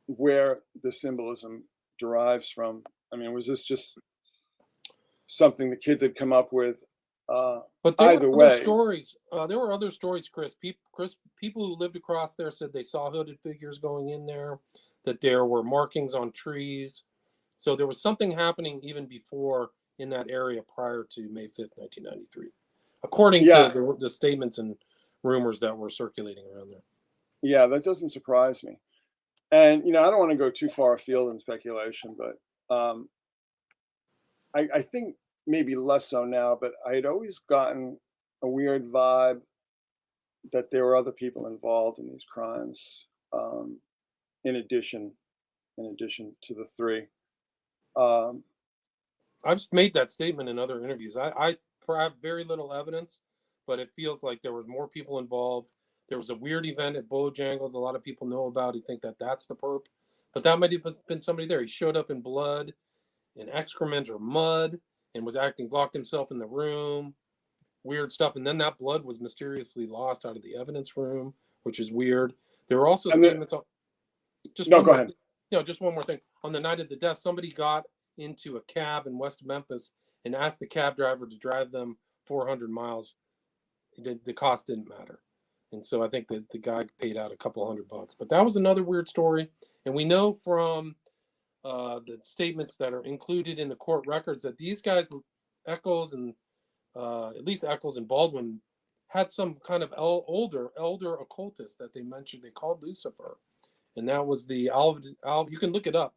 where the symbolism derives from. I mean, was this just something the kids had come up with? But there either were way, other stories. There were other stories, Chris. People who lived across there said they saw hooded figures going in there, that there were markings on trees. So there was something happening even before in that area prior to May 5th, 1993, according to the statements and rumors that were circulating around there. Yeah, that doesn't surprise me. And, I don't want to go too far afield in speculation, but I think maybe less so now, but I had always gotten a weird vibe that there were other people involved in these crimes, in addition to the three. I've made that statement in other interviews. I have very little evidence, but it feels like there was more people involved. There was a weird event at Bojangles a lot of people know about. You think that that's the perp, but that might have been somebody there. He showed up in blood and excrement or mud and was acting, locked himself in the room, weird stuff. And then that blood was mysteriously lost out of the evidence room, which is weird. There were also statements on just no, one go more, ahead. just one more thing. On the night of the death, somebody got into a cab in West Memphis and asked the cab driver to drive them 400 miles. The cost didn't matter. And so I think that the guy paid out a couple $100. But that was another weird story. And we know from the statements that are included in the court records that these guys, Eccles and at least Eccles and Baldwin, had some kind of elder occultist that they mentioned. They called Lucifer. And that was the you can look it up.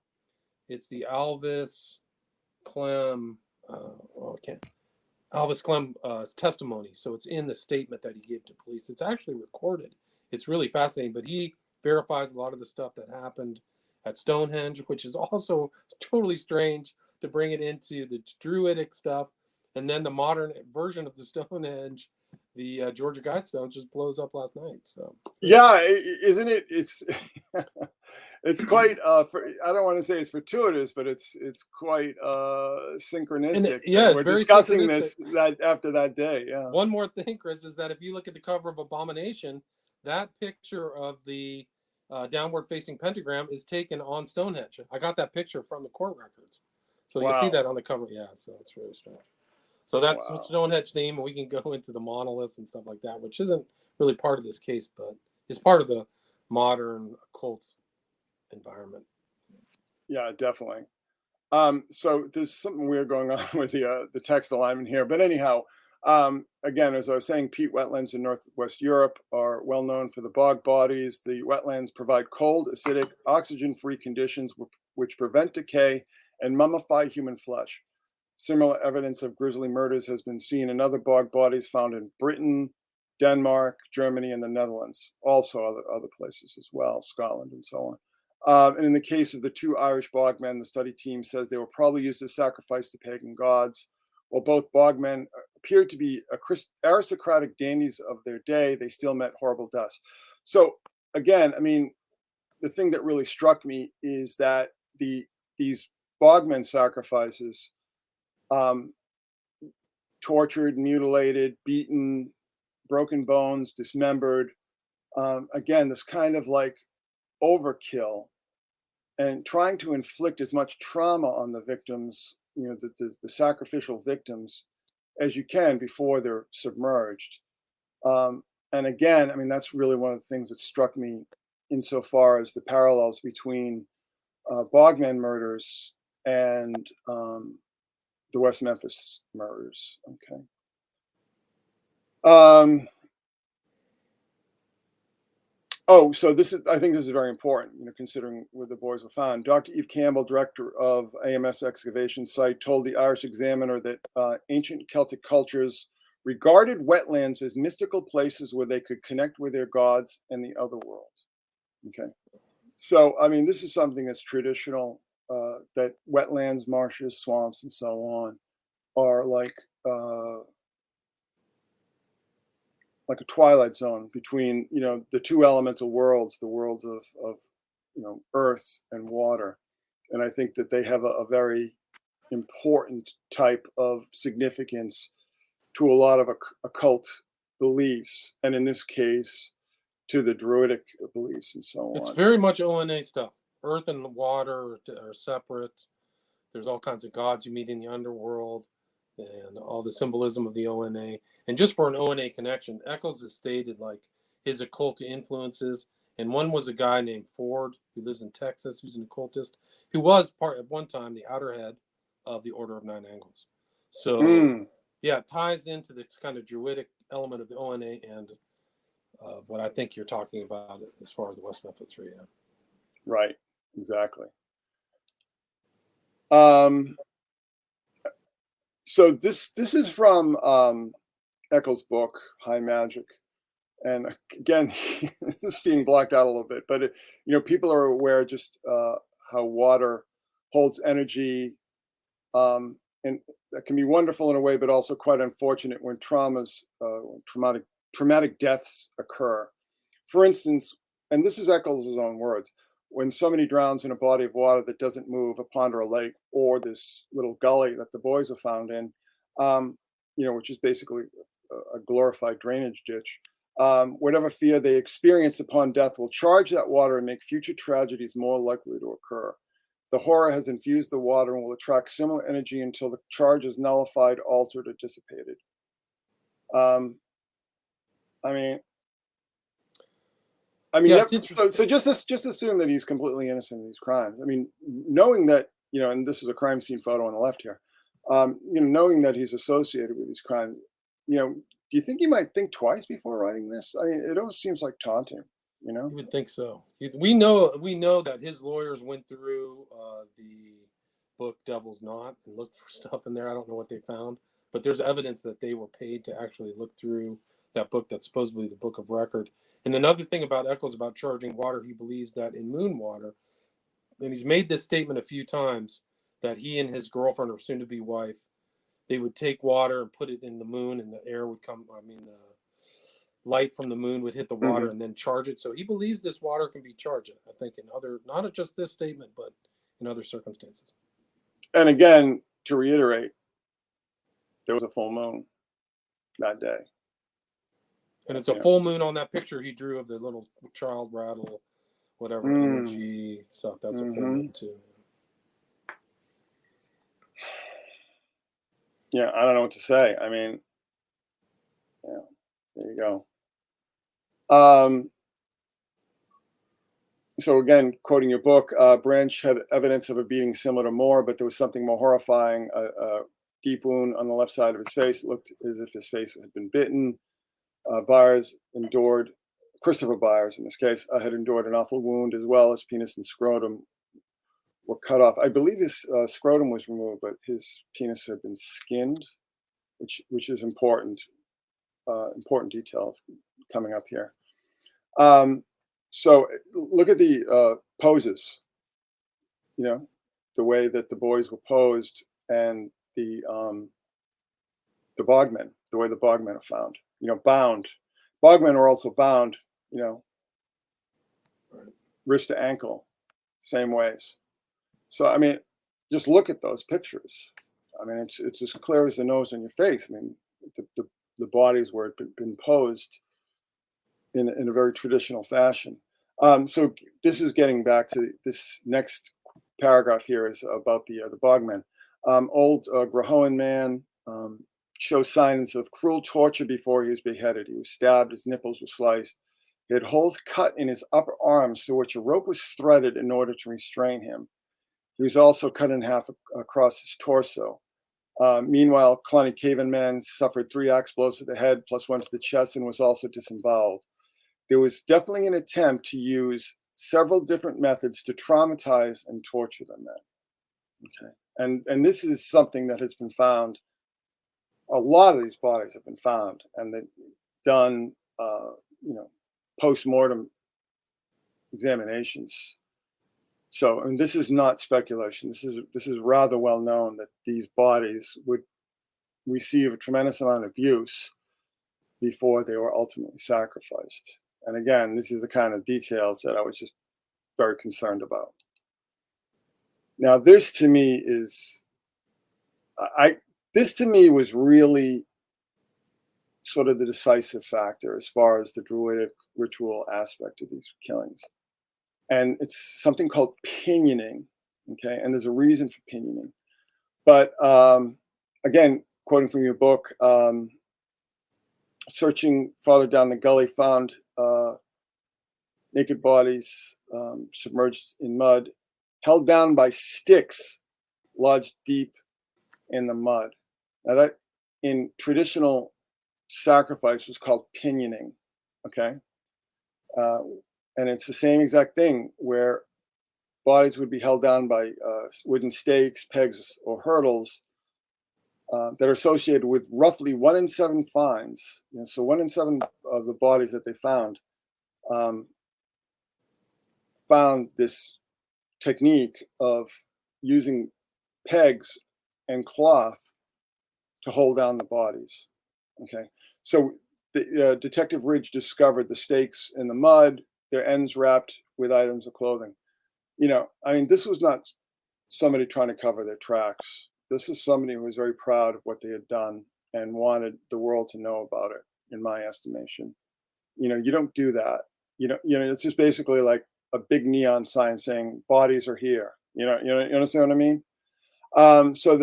It's the Alvis Clem. Alvis Clem testimony. So it's in the statement that he gave to police. It's actually recorded. It's really fascinating. But he verifies a lot of the stuff that happened at Stonehenge, which is also totally strange to bring it into the Druidic stuff. And then the modern version of the Stonehenge, the Georgia Guidestone, just blows up last night. So yeah, isn't it? It's it's quite. I don't want to say it's fortuitous, but it's quite synchronistic. It's we're very discussing this after that day. Yeah. One more thing, Chris, is that if you look at the cover of Abomination, that picture of the downward-facing pentagram is taken on Stonehenge. I got that picture from the court records, so you see that on the cover. Yeah, so it's really strange. So that's Stonehenge theme, and we can go into the monoliths and stuff like that, which isn't really part of this case, but is part of the modern occult environment. Yeah, definitely. So there's something weird going on with the text alignment here, but anyhow, again, as I was saying, peat wetlands in Northwest Europe are well known for the bog bodies. The wetlands provide cold, acidic, oxygen-free conditions which prevent decay and mummify human flesh. Similar evidence of grisly murders has been seen in other bog bodies found in Britain, Denmark, Germany, and the Netherlands. Also other places as well, Scotland and so on. And in the case of the two Irish bogmen, the study team says they were probably used as sacrifice to pagan gods. While both bogmen appeared to be aristocratic dandies of their day, they still met horrible deaths. So again, I mean, the thing that really struck me is that these bogmen sacrifices, tortured, mutilated, beaten, broken bones, dismembered. Again, this kind of like overkill and trying to inflict as much trauma on the victims, the sacrificial victims, as you can before they're submerged. And again, I mean, that's really one of the things that struck me insofar as the parallels between bogmen murders and the West Memphis murders. Okay. So I think this is very important, considering where the boys were found. Dr. Eve Campbell, director of AMS excavation site, told the Irish Examiner that ancient Celtic cultures regarded wetlands as mystical places where they could connect with their gods and the other world. Okay. So, I mean, this is something that's traditional, that wetlands, marshes, swamps, and so on are like a twilight zone between, the two elemental worlds, the worlds of earth and water. And I think that they have a very important type of significance to a lot of occult beliefs. And in this case, to the Druidic beliefs and so on. It's very much ONA stuff. Earth and water are separate. There's all kinds of gods you meet in the underworld and all the symbolism of the ONA. And just for an ONA connection, Eccles has stated like his occult influences. And one was a guy named Ford who lives in Texas, who's an occultist, who was at one time the outer head of the Order of Nine Angles. So yeah, it ties into this kind of Druidic element of the ONA and what I think you're talking about as far as the West Memphis 3. Yeah. Right. Exactly. So this is from Eccles' book, High Magic. And again, it's being blocked out a little bit, but people are aware just how water holds energy, and that can be wonderful in a way, but also quite unfortunate when traumatic deaths occur. For instance, and this is Eccles' own words, when somebody drowns in a body of water that doesn't move, a pond or a lake, or this little gully that the boys are found in, which is basically a glorified drainage ditch. Whatever fear they experience upon death will charge that water and make future tragedies more likely to occur. The horror has infused the water and will attract similar energy until the charge is nullified, altered, or dissipated. I mean, Yeah, yep. it's interesting. So just assume that he's completely innocent of these crimes. I mean, knowing that, and this is a crime scene photo on the left here, knowing that he's associated with these crimes, do you think he might think twice before writing this? I mean, it almost seems like taunting, You would think so. We know that his lawyers went through the book Devil's Knot and looked for stuff in there. I don't know what they found, but there's evidence that they were paid to actually look through that book that's supposedly the book of record. And another thing about Eccles about charging water, he believes that in moon water, and he's made this statement a few times, that he and his girlfriend or soon-to-be wife, they would take water and put it in the moon, and the air would come. The light from the moon would hit the water and then charge it. So he believes this water can be charged. I think in other, not just this statement, but in other circumstances. And again, to reiterate, there was a full moon that day. And it's a full moon on that picture he drew of the little child rattle, whatever energy stuff. That's a full moon too. Yeah, I don't know what to say. I mean, yeah, there you go. So again, quoting your book, Branch had evidence of a beating similar to Moore, but there was something more horrifying, a deep wound on the left side of his face. It looked as if his face had been bitten. Christopher Byers in this case, had endured an awful wound, as well as penis and scrotum were cut off. I believe his scrotum was removed, but his penis had been skinned, which is important details coming up here. So look at the poses, the way that the boys were posed, and the bogmen, the way the bogmen are found, bound. Bogmen are also bound, wrist to ankle, same ways. So, I mean, just look at those pictures. I mean, it's as clear as the nose on your face. I mean, the bodies were been posed in a very traditional fashion. So this is getting back to this next paragraph here is about the bogmen. Old Grahoan man shows signs of cruel torture before he was beheaded. He was stabbed, his nipples were sliced. He had holes cut in his upper arms through which a rope was threaded in order to restrain him. He was also cut in half across his torso. Meanwhile, Kalani Caven Man suffered 3 axe blows to the head, plus 1 to the chest, and was also disemboweled. There was definitely an attempt to use several different methods to traumatize and torture the men. Okay, and this is something that has been found. A lot of these bodies have been found, and they've done, post-mortem examinations. So, and this is not speculation. This is rather well known that these bodies would receive a tremendous amount of abuse before they were ultimately sacrificed. And again, this is the kind of details that I was just very concerned about. Now, this to me was really sort of the decisive factor as far as the Druidic ritual aspect of these killings. And it's something called pinioning, okay? And there's a reason for pinioning. But again, quoting from your book, searching farther down the gully, found naked bodies submerged in mud, held down by sticks lodged deep in the mud. Now that in traditional sacrifice was called pinioning, okay? And it's the same exact thing where bodies would be held down by wooden stakes, pegs, or hurdles that are associated with roughly 1 in 7 finds. So 1 in 7 of the bodies that they found this technique of using pegs and cloth to hold down the bodies. Okay, so the Detective Ridge discovered the stakes in the mud, their ends wrapped with items of clothing. I mean, this was not somebody trying to cover their tracks. This is somebody who was very proud of what they had done and wanted the world to know about it, in my estimation. You don't do that. It's just basically like a big neon sign saying bodies are here. You understand what I mean? So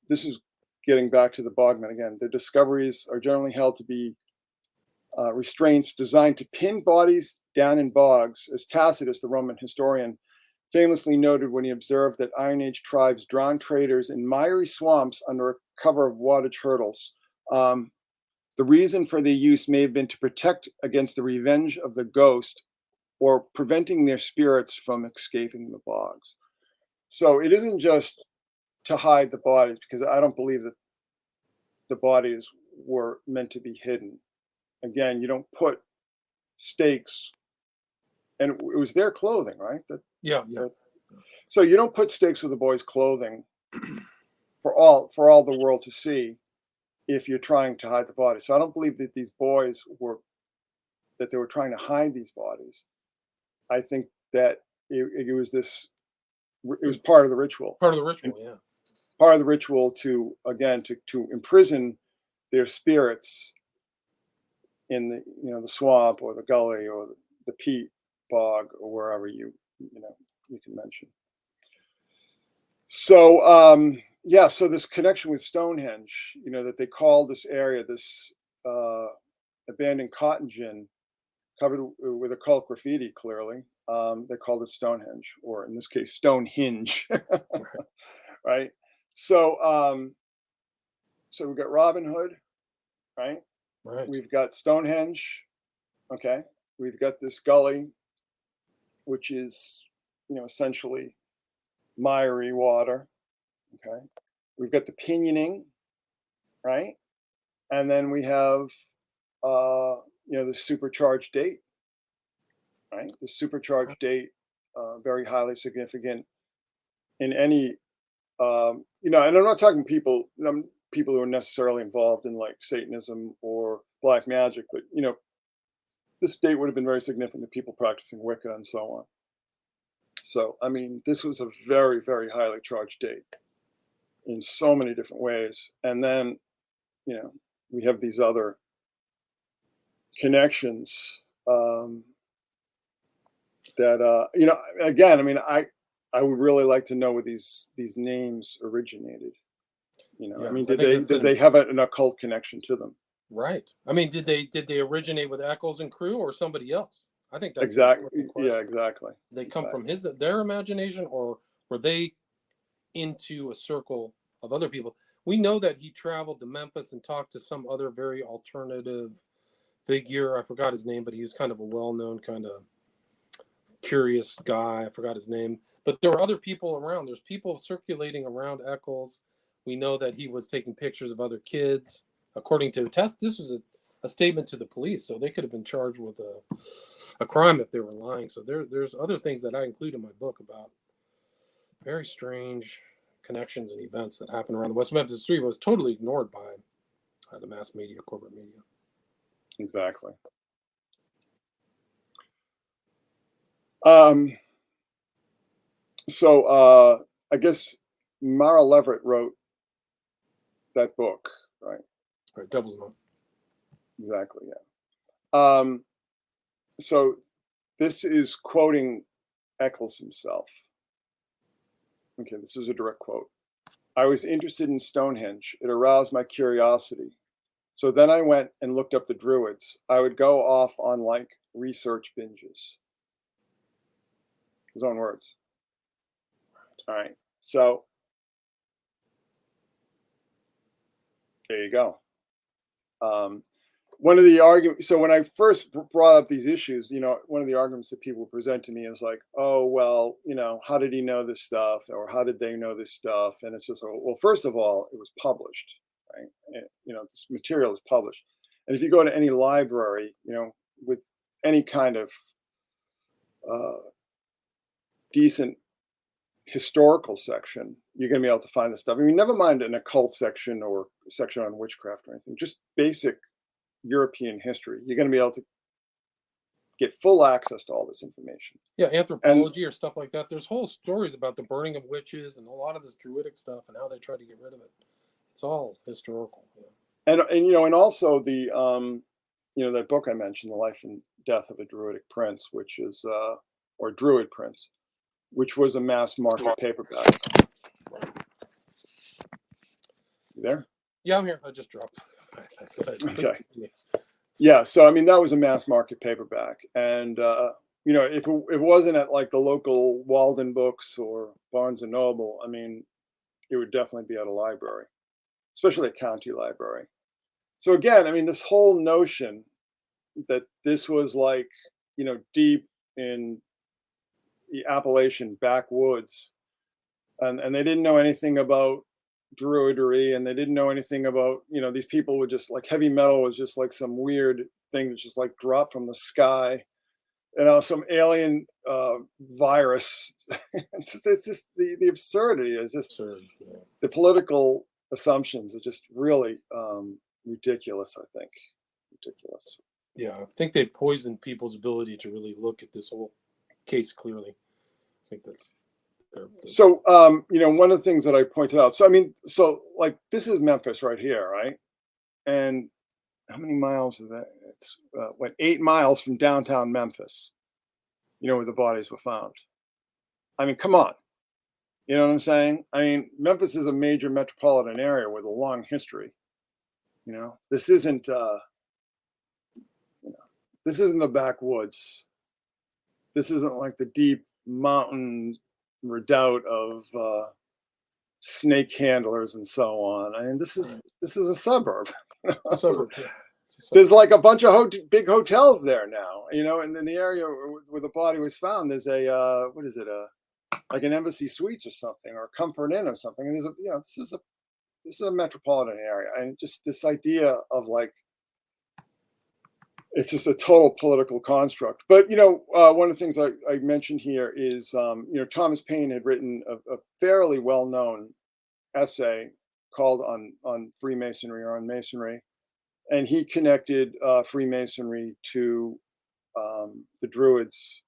this is getting back to the Bogman again. The discoveries are generally held to be restraints designed to pin bodies down in bogs, as Tacitus, the Roman historian, famously noted when he observed that Iron Age tribes drowned traders in miry swamps under cover of wattage hurdles. The reason for their use may have been to protect against the revenge of the ghost or preventing their spirits from escaping the bogs. So it isn't just to hide the bodies, because I don't believe that the bodies were meant to be hidden. Again, you don't put stakes, and it was their clothing, right? Yeah. So you don't put stakes with the boys' clothing for all the world to see if you're trying to hide the bodies. So I don't believe that these boys that they were trying to hide these bodies. I think that it was part of the ritual. Part of the ritual, yeah. Part of the ritual to imprison their spirits in the swamp or the gully or the peat bog or wherever you can mention. So so this connection with Stonehenge, that they call this area, this abandoned cotton gin covered with occult graffiti, clearly. They called it Stonehenge, or in this case, Stonehenge. Right? So we've got Robin Hood, right? Right. We've got Stonehenge, okay? We've got this gully, which is, essentially miry water, okay? We've got the pinioning, right? And then we have, the supercharged date, right? The supercharged date, very highly significant in any, and I'm not talking people who are necessarily involved in like Satanism or black magic, but this date would have been very significant to people practicing Wicca and so on. So, I mean, this was a very, very highly charged date in so many different ways. And then, we have these other connections that, again, I mean, I would really like to know where these names originated. I mean, did they have an occult connection to them? Right. I mean, did they originate with Eccles and crew or somebody else? I think that's exactly. Yeah, exactly. They come from their imagination, or were they into a circle of other people? We know that he traveled to Memphis and talked to some other very alternative figure. I forgot his name, but he was kind of a well-known, kind of curious guy. I forgot his name. But there were other people around. There's people circulating around Eccles. We know that he was taking pictures of other kids. According to a test, this was a statement to the police, so they could have been charged with a crime if they were lying. So there's other things that I include in my book about very strange connections and events that happened around the West Memphis Street, was totally ignored by the mass media, corporate media. Exactly. So I guess Mara Leverett wrote that book, right? Right, Devil's Monk. Exactly, yeah. So this is quoting Eccles himself. Okay, this is a direct quote. I was interested in Stonehenge. It aroused my curiosity. So then I went and looked up the Druids. I would go off on like research binges. His own words. All right. So there you go. one of the arguments, so when I first brought up these issues, one of the arguments that people present to me is like, oh, well, how did he know this stuff? Or how did they know this stuff? And it's just, well, first of all, it was published, right? This material is published. And if you go to any library, with any kind of decent historical section, you're going to be able to find this stuff. I mean, never mind an occult section or section on witchcraft or anything, just basic European history. You're going to be able to get full access to all this information. Yeah, anthropology or stuff like that. There's whole stories about the burning of witches and a lot of this druidic stuff and how they tried to get rid of it. It's all historical. Yeah. And also the that book I mentioned, The Life and Death of a Druidic Prince, which is or Druid Prince, which was a mass market paperback. You there? Yeah, I'm here. I just dropped. Okay. Yeah, so I mean that was a mass market paperback, and if it wasn't at like the local Walden Books or Barnes and Noble, I mean, it would definitely be at a library, especially a county library. So again, I mean, this whole notion that this was like deep in the Appalachian backwoods, and they didn't know anything about druidry, and they didn't know anything about these people were just like, heavy metal was just like some weird thing that just like dropped from the sky, some alien virus. It's just the absurdity is just Absurd, yeah. The political assumptions are just really ridiculous. I think ridiculous. Yeah, I think they poisoned people's ability to really look at this whole case clearly. I think that's. So, one of the things that I pointed out, so, I mean, like, this is Memphis right here, right? And how many miles is that? It's 8 miles from downtown Memphis, where the bodies were found. I mean, come on. You know what I'm saying? I mean, Memphis is a major metropolitan area with a long history. This isn't, this isn't the backwoods. This isn't like the deep mountain redoubt of snake handlers and so on. I mean, this is a suburb. A suburb. Yeah. There's like a bunch of big hotels there now, and in the area where the body was found, there's a what is it, like an Embassy Suites or something, or a Comfort Inn or something. And there's this is a metropolitan area, and just this idea of like, it's just a total political construct. But one of the things I mentioned here is Thomas Paine had written a fairly well-known essay called on Freemasonry, or on Masonry, and he connected Freemasonry to the Druids,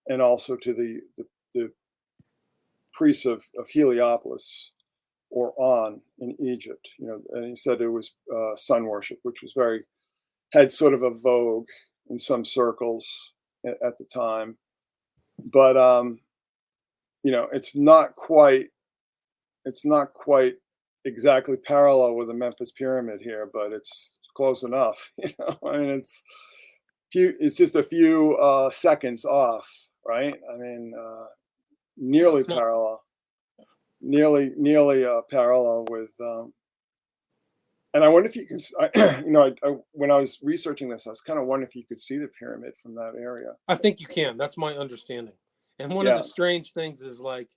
and also to the priests of Heliopolis, or On, in Egypt. And he said it was sun worship, which was had sort of a vogue in some circles at the time, but it's not quite exactly parallel with the Memphis Pyramid here, but it's close enough. I mean, it's just a few seconds off, right? I mean, nearly parallel with. And I wonder if you can, when I was researching this, I was kind of wondering if you could see the pyramid from that area. I think you can. That's my understanding. And one of the strange things is, like,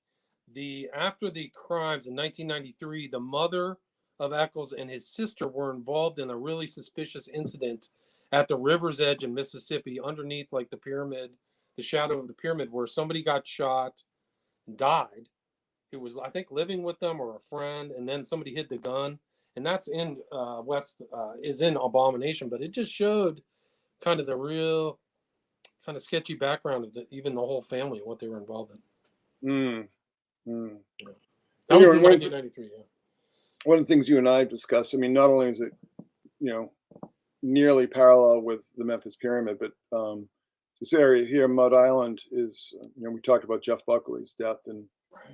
after the crimes in 1993, the mother of Eccles and his sister were involved in a really suspicious incident at the river's edge in Mississippi, underneath like the pyramid, the shadow of the pyramid, where somebody got shot, died, who was, I think, living with them or a friend, and then somebody hid the gun. And that's in is in Abomination, but it just showed kind of the real kind of sketchy background of even the whole family and what they were involved in. Yeah. That was in 1993. Yeah. One of the things you and I discussed, I mean, not only is it nearly parallel with the Memphis Pyramid, but this area here, Mud Island, is we talked about Jeff Buckley's death, and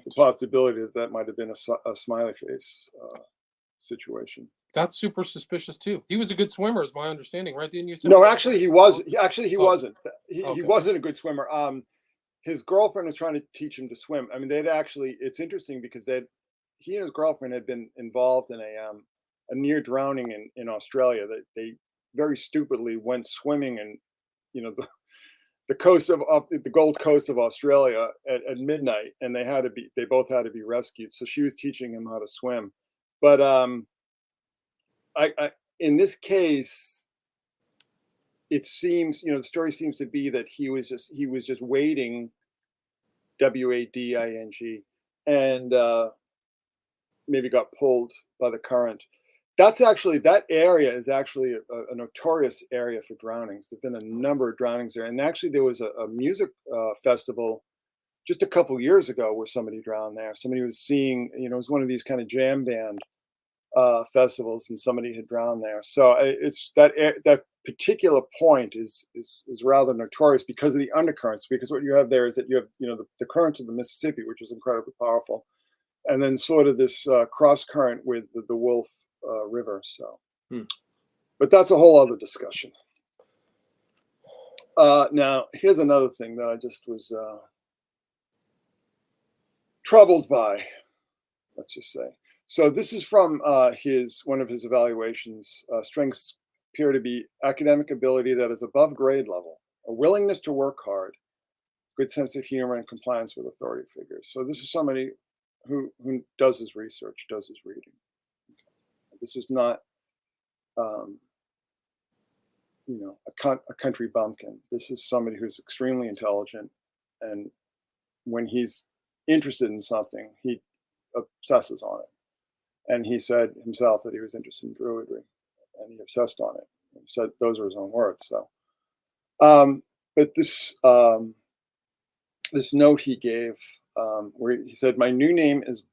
the possibility that might have been a smiley face situation. That's super suspicious too. He was a good swimmer, is my understanding, right? Didn't you say? No, actually, he was. Actually, he wasn't. He wasn't a good swimmer. His girlfriend was trying to teach him to swim. I mean, it's interesting because he and his girlfriend had been involved in a near drowning in Australia. That they very stupidly went swimming in, the coast of the Gold Coast of Australia at midnight, and they both had to be rescued. So she was teaching him how to swim. But I in this case, it seems, the story seems to be that he was just wading, wading, and maybe got pulled by the current. That area is actually a notorious area for drownings. There've been a number of drownings there, and actually there was a music festival just a couple years ago where somebody drowned there. Somebody was seeing, it was one of these kind of jam band festivals, and somebody had drowned there. So it's that particular point is rather notorious because of the undercurrents. Because what you have there is that you have the current of the Mississippi, which is incredibly powerful, and then sort of this cross current with the Wolf River. So, but that's a whole other discussion. Now, here's another thing that I just was troubled by, let's just say. So this is from one of his evaluations. Strengths appear to be academic ability that is above grade level, a willingness to work hard, good sense of humor, and compliance with authority figures. So this is somebody who does his research, does his reading. Okay. This is not, a country bumpkin. This is somebody who's extremely intelligent, and when he's interested in something, he obsesses on it. And he said himself that he was interested in druidry, and he obsessed on it. He said those are his own words. So, but this note he gave, where he said, "My new name is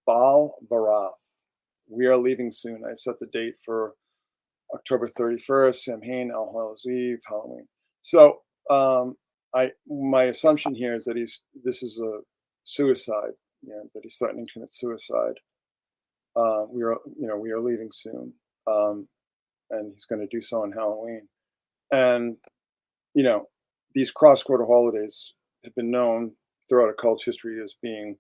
Baal Barath. We are leaving soon. I've set the date for October 31st, Samhain, All Hallows Eve, Halloween." So, my assumption here is that this is a suicide. That he's threatening to commit suicide. We are leaving soon, and he's going to do so on Halloween. And these cross-quarter holidays have been known throughout occult history as being,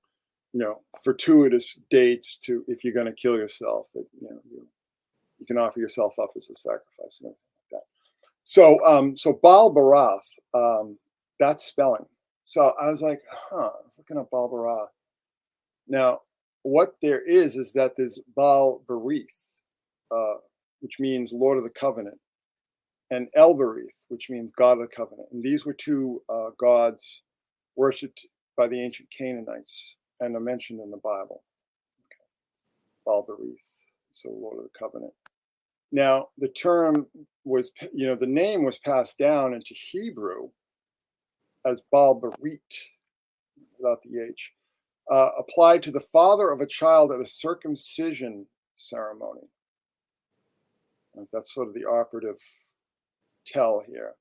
fortuitous dates to, if you're going to kill yourself, that you can offer yourself up as a sacrifice and everything like that. So Baal Barath, that's spelling. So I was like, I was looking up Baal Barath. Now, what there is that there's Baal Berith, which means Lord of the Covenant, and El Berith, which means God of the Covenant. And these were two gods worshipped by the ancient Canaanites and are mentioned in the Bible. Okay. Baal Berith, so Lord of the Covenant. Now, the term was, the name was passed down into Hebrew as Baal Berit, without the H. Applied to the father of a child at a circumcision ceremony. And that's sort of the operative tell here.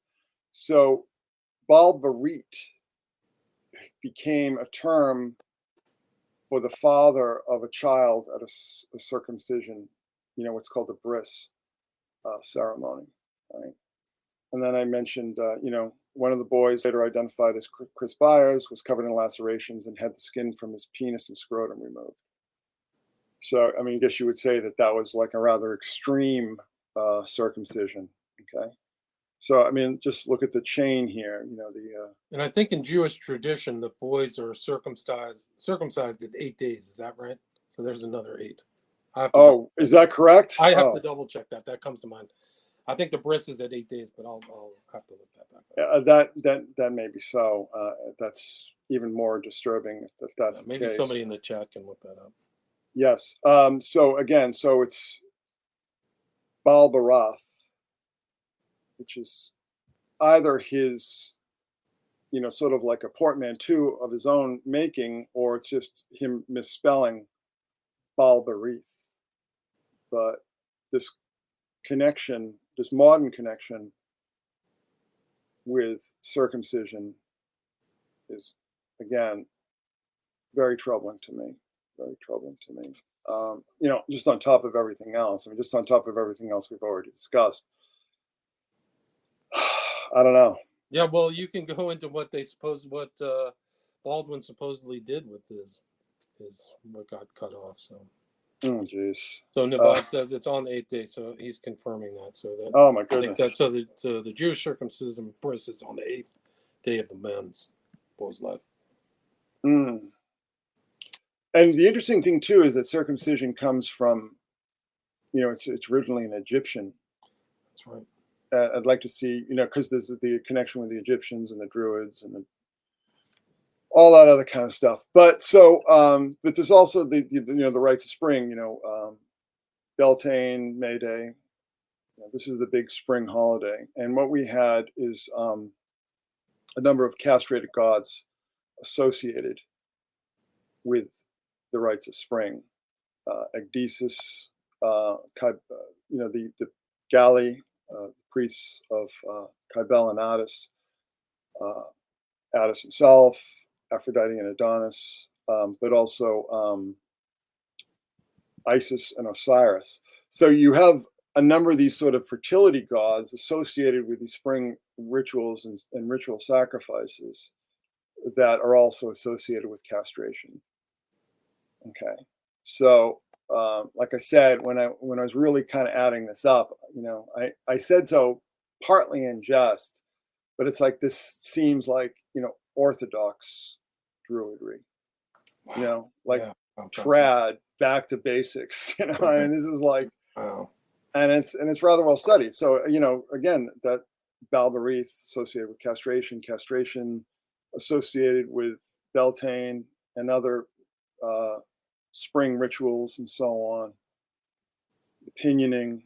So Baal Berit became a term for the father of a child at a circumcision, what's called a bris ceremony, right? And then I mentioned, one of the boys, later identified as Chris Byers, was covered in lacerations and had the skin from his penis and scrotum removed. So, I guess you would say that was like a rather extreme circumcision. Okay. So, just look at the chain here. And I think in Jewish tradition, the boys are circumcised at 8 days. Is that right? So there's another 8. Is that correct? I have to double check that. That comes to mind. I think the bris is at 8 days, but I'll have to look that back up. That may be so. That's even more disturbing if that's maybe the case. Somebody in the chat can look that up. Yes. So it's Baal Barath, which is either his, sort of like a portmanteau of his own making, or it's just him misspelling Baal Berith. But this connection, this modern connection with circumcision is, again, very troubling to me. Very troubling to me. Just on top of everything else. Just on top of everything else we've already discussed. I don't know. Yeah, well, you can go into what Baldwin supposedly did with his what got cut off. So Oh, jeez. So Navad says it's on the 8th day, so he's confirming that. So that Oh my I think goodness. that so the Jewish circumcision bris is on the 8th day of the men's boy's life. Mm. And the interesting thing too is that circumcision comes from, it's originally an Egyptian. That's right. I'd like to see, because there's the connection with the Egyptians and the Druids and all that other kind of stuff. But so, but there's also the rites of spring. Beltane, May Day. This is the big spring holiday, and what we had is a number of castrated gods associated with the rites of spring. Agdesis, the Gali, priests of Kybele and Attis, Attis himself, Aphrodite and Adonis, but also Isis and Osiris. So you have a number of these sort of fertility gods associated with these spring rituals and ritual sacrifices that are also associated with castration. Okay, so like I said, when I was really kind of adding this up, I said so partly in jest, but it's like this seems like orthodox druidry, like trad back to basics. I mean, this is like, wow. and it's rather well studied. So again, that Balberith associated with castration associated with Beltane and other spring rituals and so on, pinioning.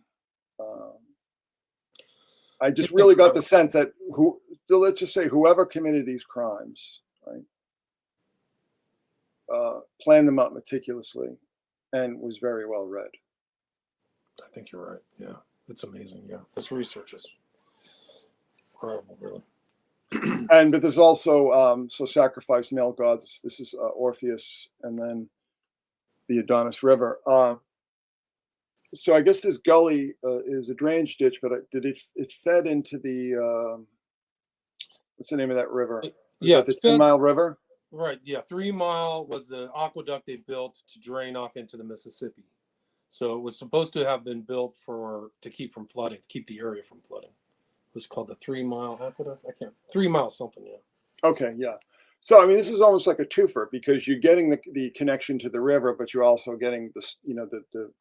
I just really got the sense that let's just say whoever committed these crimes, right, planned them out meticulously and was very well read. I think you're right. Yeah, it's amazing. Yeah, this research is incredible, really. But there's also sacrificed male gods. This is Orpheus, and then the Adonis River. So I guess this gully is a drainage ditch, but it fed into the what's the name of that river? The 10 Mile River. Right. Yeah, 3 Mile was the aqueduct they built to drain off into the Mississippi. So it was supposed to have been built to keep from flooding, keep the area from flooding. It was called the 3 Mile aqueduct. 3 Mile something. Yeah. Okay. Yeah. So I mean, this is almost like a twofer because you're getting the connection to the river, but you're also getting the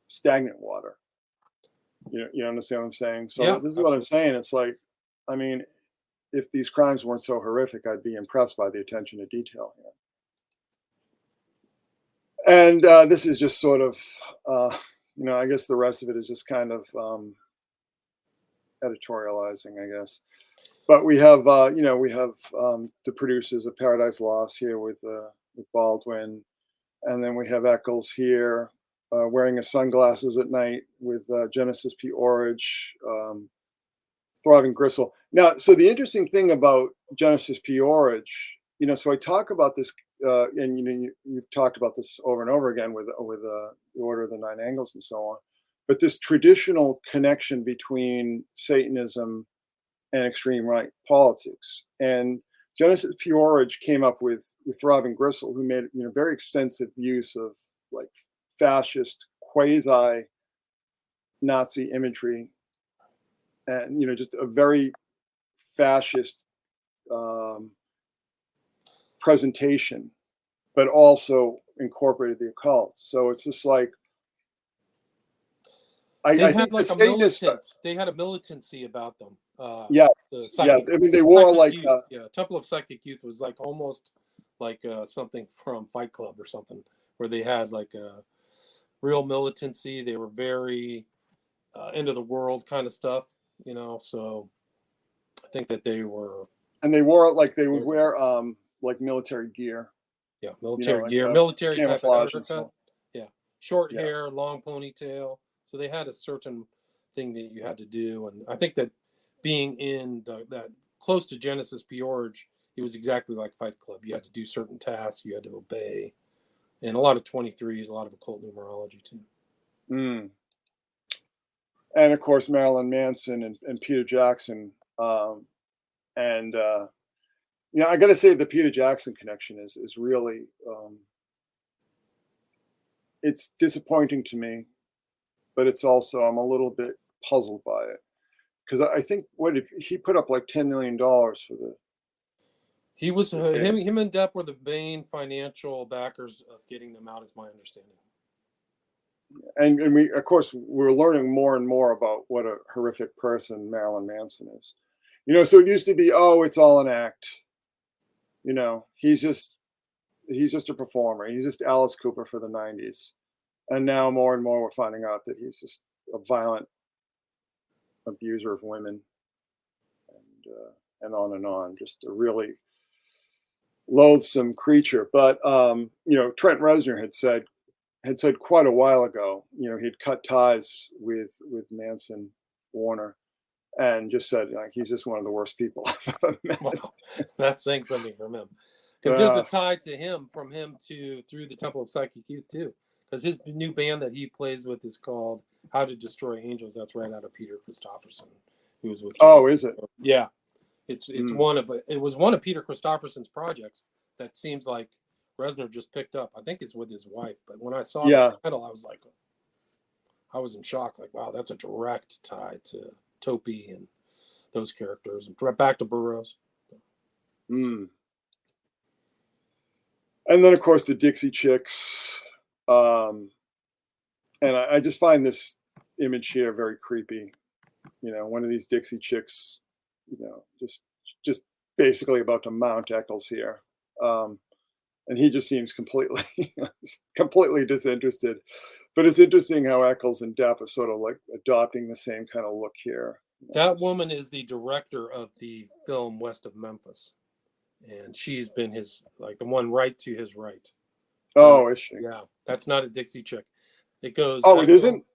stagnant water. You understand what I'm saying? So this is what I'm saying. It's like, I mean, if these crimes weren't so horrific, I'd be impressed by the attention to detail here. And this is just sort of, I guess the rest of it is just kind of editorializing, I guess. But we have, the producers of Paradise Lost here with Baldwin, and then we have Eccles here wearing his sunglasses at night with Genesis P. Orridge, Throbbing Gristle. Now, so the interesting thing about Genesis P. Orridge, so I talk about this, and you've talked about this over and over again with the Order of the Nine Angles and so on. But this traditional connection between Satanism and extreme right politics, and Genesis P. Orridge came up with Throbbing Gristle, who made very extensive use of like fascist quasi Nazi imagery, and just a very fascist presentation, but also incorporated the occult. So it's just like I think like they had a militancy about them. I mean, they wore like Temple of Psychic Youth was like almost like something from Fight Club or something, where they had like a real militancy. They were very end of the world kind of stuff, So I think that they were, and they wore like they would wear like military gear. Yeah, military gear, military type of haircut. Yeah, short hair, long ponytail. So they had a certain thing that you had to do, and I think that being in that close to Genesis P. Orridge, it was exactly like Fight Club. You had to do certain tasks, you had to obey, and a lot of 23s, a lot of occult numerology too. Mm. And of course, Marilyn Manson and Peter Jackson, and I got to say the Peter Jackson connection is really it's disappointing to me, but it's also I'm a little bit puzzled by it because I think what if he put up like $10 million for the He was the case. him and Depp were the main financial backers of getting them out, is my understanding. And we of course we're learning more and more about what a horrific person Marilyn Manson is. So it used to be, oh, it's all an act. He's just a performer. He's just Alice Cooper for the 90s. And now more and more we're finding out that he's just a violent abuser of women and on and on. Just a really loathsome creature. But Trent Reznor had said quite a while ago, he'd cut ties with Manson Warner and just said like he's just one of the worst people I've ever met. Wow, that's saying something from him. Because there's a tie to him from him to Through the Temple of Psychic Youth too. Because his new band that he plays with is called How to Destroy Angels. That's right out of Peter Christopherson, who was with. Oh, is it? Yeah, it was one of Peter Christopherson's projects that seems like Reznor just picked up. I think it's with his wife. But when I saw the title, I was in shock. Like, wow, that's a direct tie to Topi and those characters. And back to Burroughs. And then, of course, the Dixie Chicks. And I just find this image here very creepy. One of these Dixie Chicks, just basically about to mount Eccles here. And he just seems completely disinterested. But it's interesting how Eccles and Depp are sort of like adopting the same kind of look here. That woman is the director of the film West of Memphis. And she's been the one right to his right. Oh, is she? Yeah, that's not a Dixie Chick. It goes. Oh, it isn't?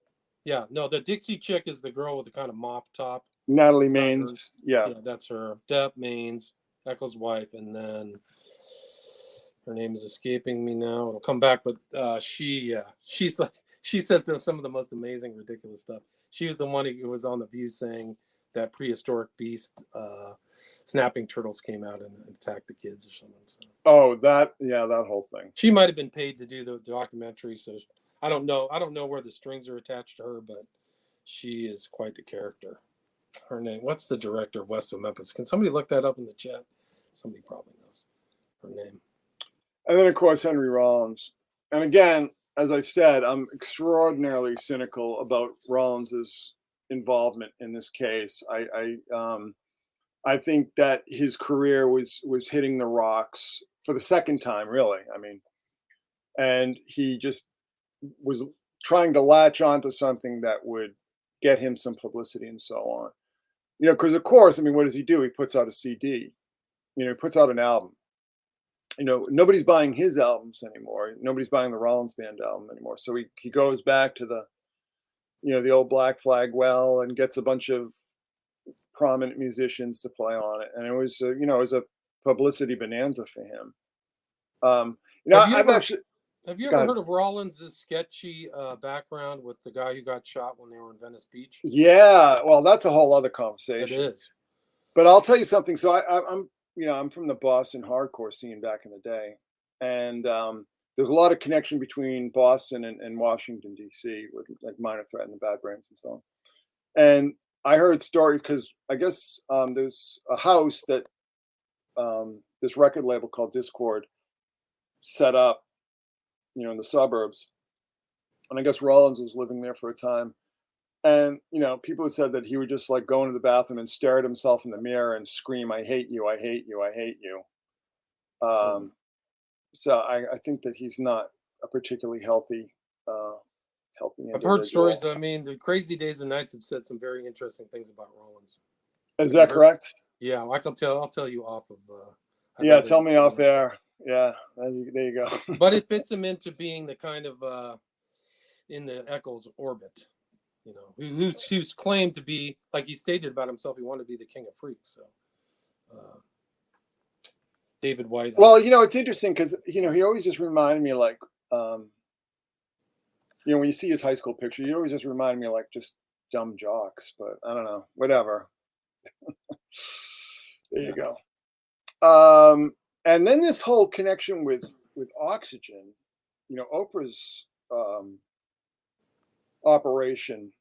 Yeah, no, the Dixie Chick is the girl with the kind of mop top. Natalie Maines. Yeah, that's her. Depp Maines, Eccles' wife, and then her name is escaping me now. It'll come back, but she said some of the most amazing, ridiculous stuff. She was the one who was on The View saying that prehistoric beast snapping turtles came out and attacked the kids or something. So. Oh, that whole thing. She might have been paid to do the documentary, so I don't know where the strings are attached to her, but she is quite the character. Her name, what's the director of West of Memphis? Can somebody look that up in the chat? Somebody probably knows her name. And then, of course, Henry Rollins. And again, as I've said, I'm extraordinarily cynical about Rollins's involvement in this case. I think that his career was hitting the rocks for the second time, really. I mean, and he just was trying to latch onto something that would get him some publicity and so on. Because of course, I mean, what does he do? He puts out a CD. He puts out an album. Nobody's buying his albums anymore. Nobody's buying the Rollins Band album anymore. So he goes back to the old Black Flag well and gets a bunch of prominent musicians to play on it. And it was, it was a publicity bonanza for him. Have you ever heard of Rollins' sketchy background with the guy who got shot when they were in Venice Beach? Yeah, well, that's a whole other conversation. It is. But I'll tell you something. So I'm from the Boston hardcore scene back in the day, and there's a lot of connection between Boston and Washington D.C. with like Minor Threat and the Bad Brains and so on. And I heard stories because I guess there's a house that this record label called Discord set up, in the suburbs, and I guess Rollins was living there for a time. And, people had said that he would just like go into the bathroom and stare at himself in the mirror and scream, "I hate you, I hate you, I hate you." So I think that he's not a particularly healthy individual. I've heard stories. I mean, the Crazy Days and Nights have said some very interesting things about Rollins. Is that correct? Yeah, I'll tell you off of. Yeah, tell me off air. Yeah, there you go. But it fits him into being the kind of in the Eccles orbit. Who's claimed to be, like he stated about himself, he wanted to be the king of freaks. So, David White. Well, it's interesting because he always just reminded me like, when you see his high school picture, you always just remind me like just dumb jocks. But I don't know, whatever. There you go. And then this whole connection with Oxygen, Oprah's operation,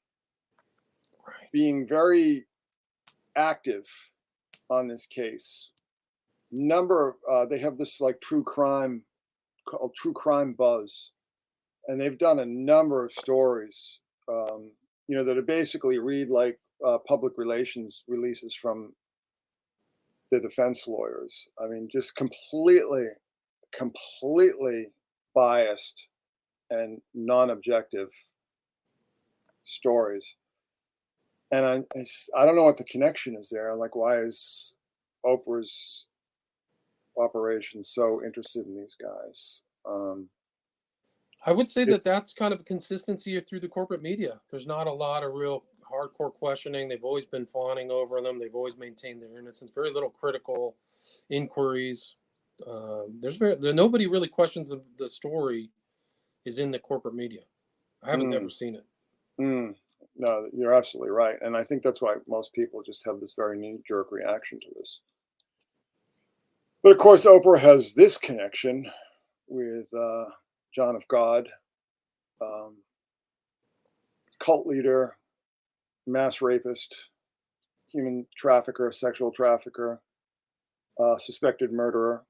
Right. being very active on this case. They have this like true crime called True Crime Buzz, and they've done a number of stories, that are basically read like public relations releases from the defense lawyers. I mean, just completely biased and non-objective stories. And I don't know what the connection is there. Like, why is Oprah's operation so interested in these guys? I would say that It's that's kind of a consistency through the corporate media. There's not a lot of real hardcore questioning. They've always been fawning over them. They've always maintained their innocence. Very little critical inquiries. Nobody really questions the story is in the corporate media. I haven't never mm, seen it. no, you're absolutely right, and I think that's why most people just have this very knee-jerk reaction to this. But of course, Oprah has this connection with John of God, um, cult leader, mass rapist, human trafficker, sexual trafficker, suspected murderer.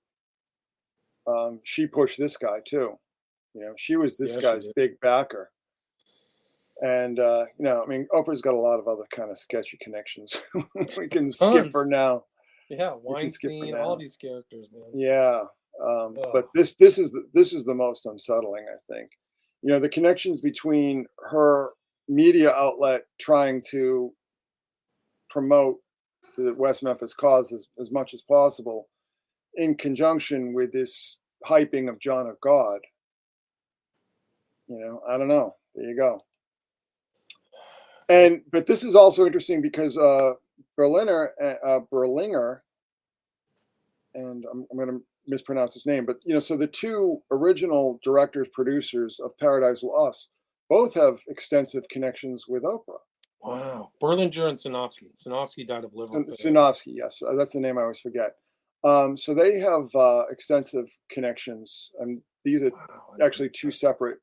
She pushed this guy too. She was this Yeah, she guy's did. big backer. And I mean, Oprah's got a lot of other kind of sketchy connections. We can skip Tons. for now. Yeah, We can skip for Weinstein, all now. these characters, man. Yeah, but Oh, this is the most unsettling, I think. The connections between her media outlet trying to promote the West Memphis cause as much as possible, in conjunction with this hyping of John of God. I don't know. There you go. But this is also interesting because Berliner, and I'm going to mispronounce his name, but so the two original directors, producers of Paradise Lost, both have extensive connections with Oprah. wow. Berlinger and Sinofsky. Sinofsky died of liver failure. Sinofsky, yes, that's the name I always forget. So they have extensive connections, and these are Wow. actually two separate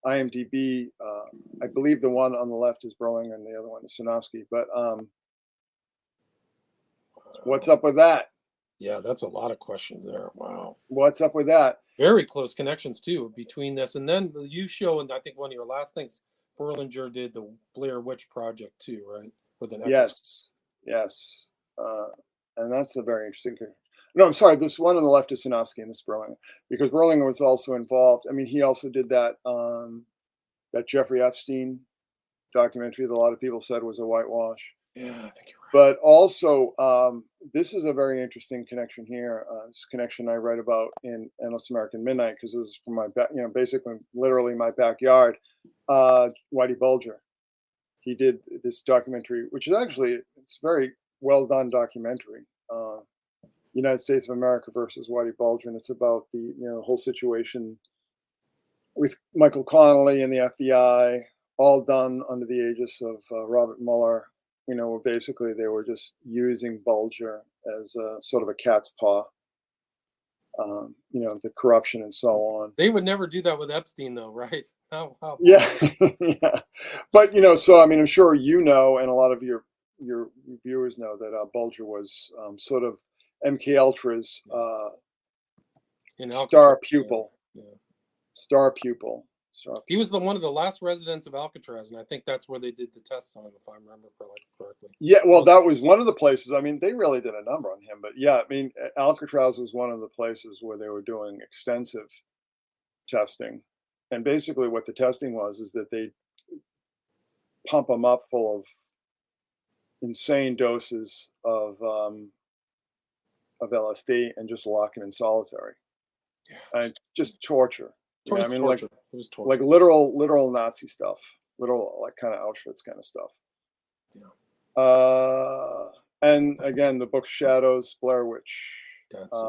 IMDb. I believe the one on the left is Berlinger and the other one is Sinofsky. But what's up with that? Yeah, that's a lot of questions there. Wow. What's up with that? Very close connections too between this and then you show, and I think one of your last things, Berlinger did the Blair Witch Project too, right? With an Yes, yes, and that's a very interesting. No, I'm sorry. This one on the left is Sinofsky, and this is Berlinger, because Berlinger was also involved. I mean, he also did that that Jeffrey Epstein documentary that a lot of people said was a whitewash. Yeah, I think you're right. But also, this is a very interesting connection here. This connection I read about in Endless American Midnight, because this is from my basically literally my backyard. Whitey Bulger, he did this documentary, which is actually it's a very well done documentary. United States of America versus Whitey Bulger, and it's about the whole situation with Michael Connolly and the FBI, all done under the aegis of Robert Mueller. Where basically they were just using Bulger as a sort of a cat's paw. The corruption and so on. They would never do that with Epstein, though, right? How Yeah, yeah. But so I mean, I'm sure and a lot of your viewers know that Bulger was sort of MK Ultra's star pupil. Yeah. Star pupil. He was one of the last residents of Alcatraz, and I think that's where they did the tests on him, if I remember correctly. Yeah, well, that was one of the places. I mean, they really did a number on him, but yeah, I mean, Alcatraz was one of the places where they were doing extensive testing, and basically, what the testing was is that they pump them up full of insane doses of LSD and just lock him in solitary, and just torture. I mean, torture. It was torture. Like literal Nazi stuff, literal like kind of Auschwitz kind of stuff. Yeah. And again, the book Shadows, Blair Witch. That's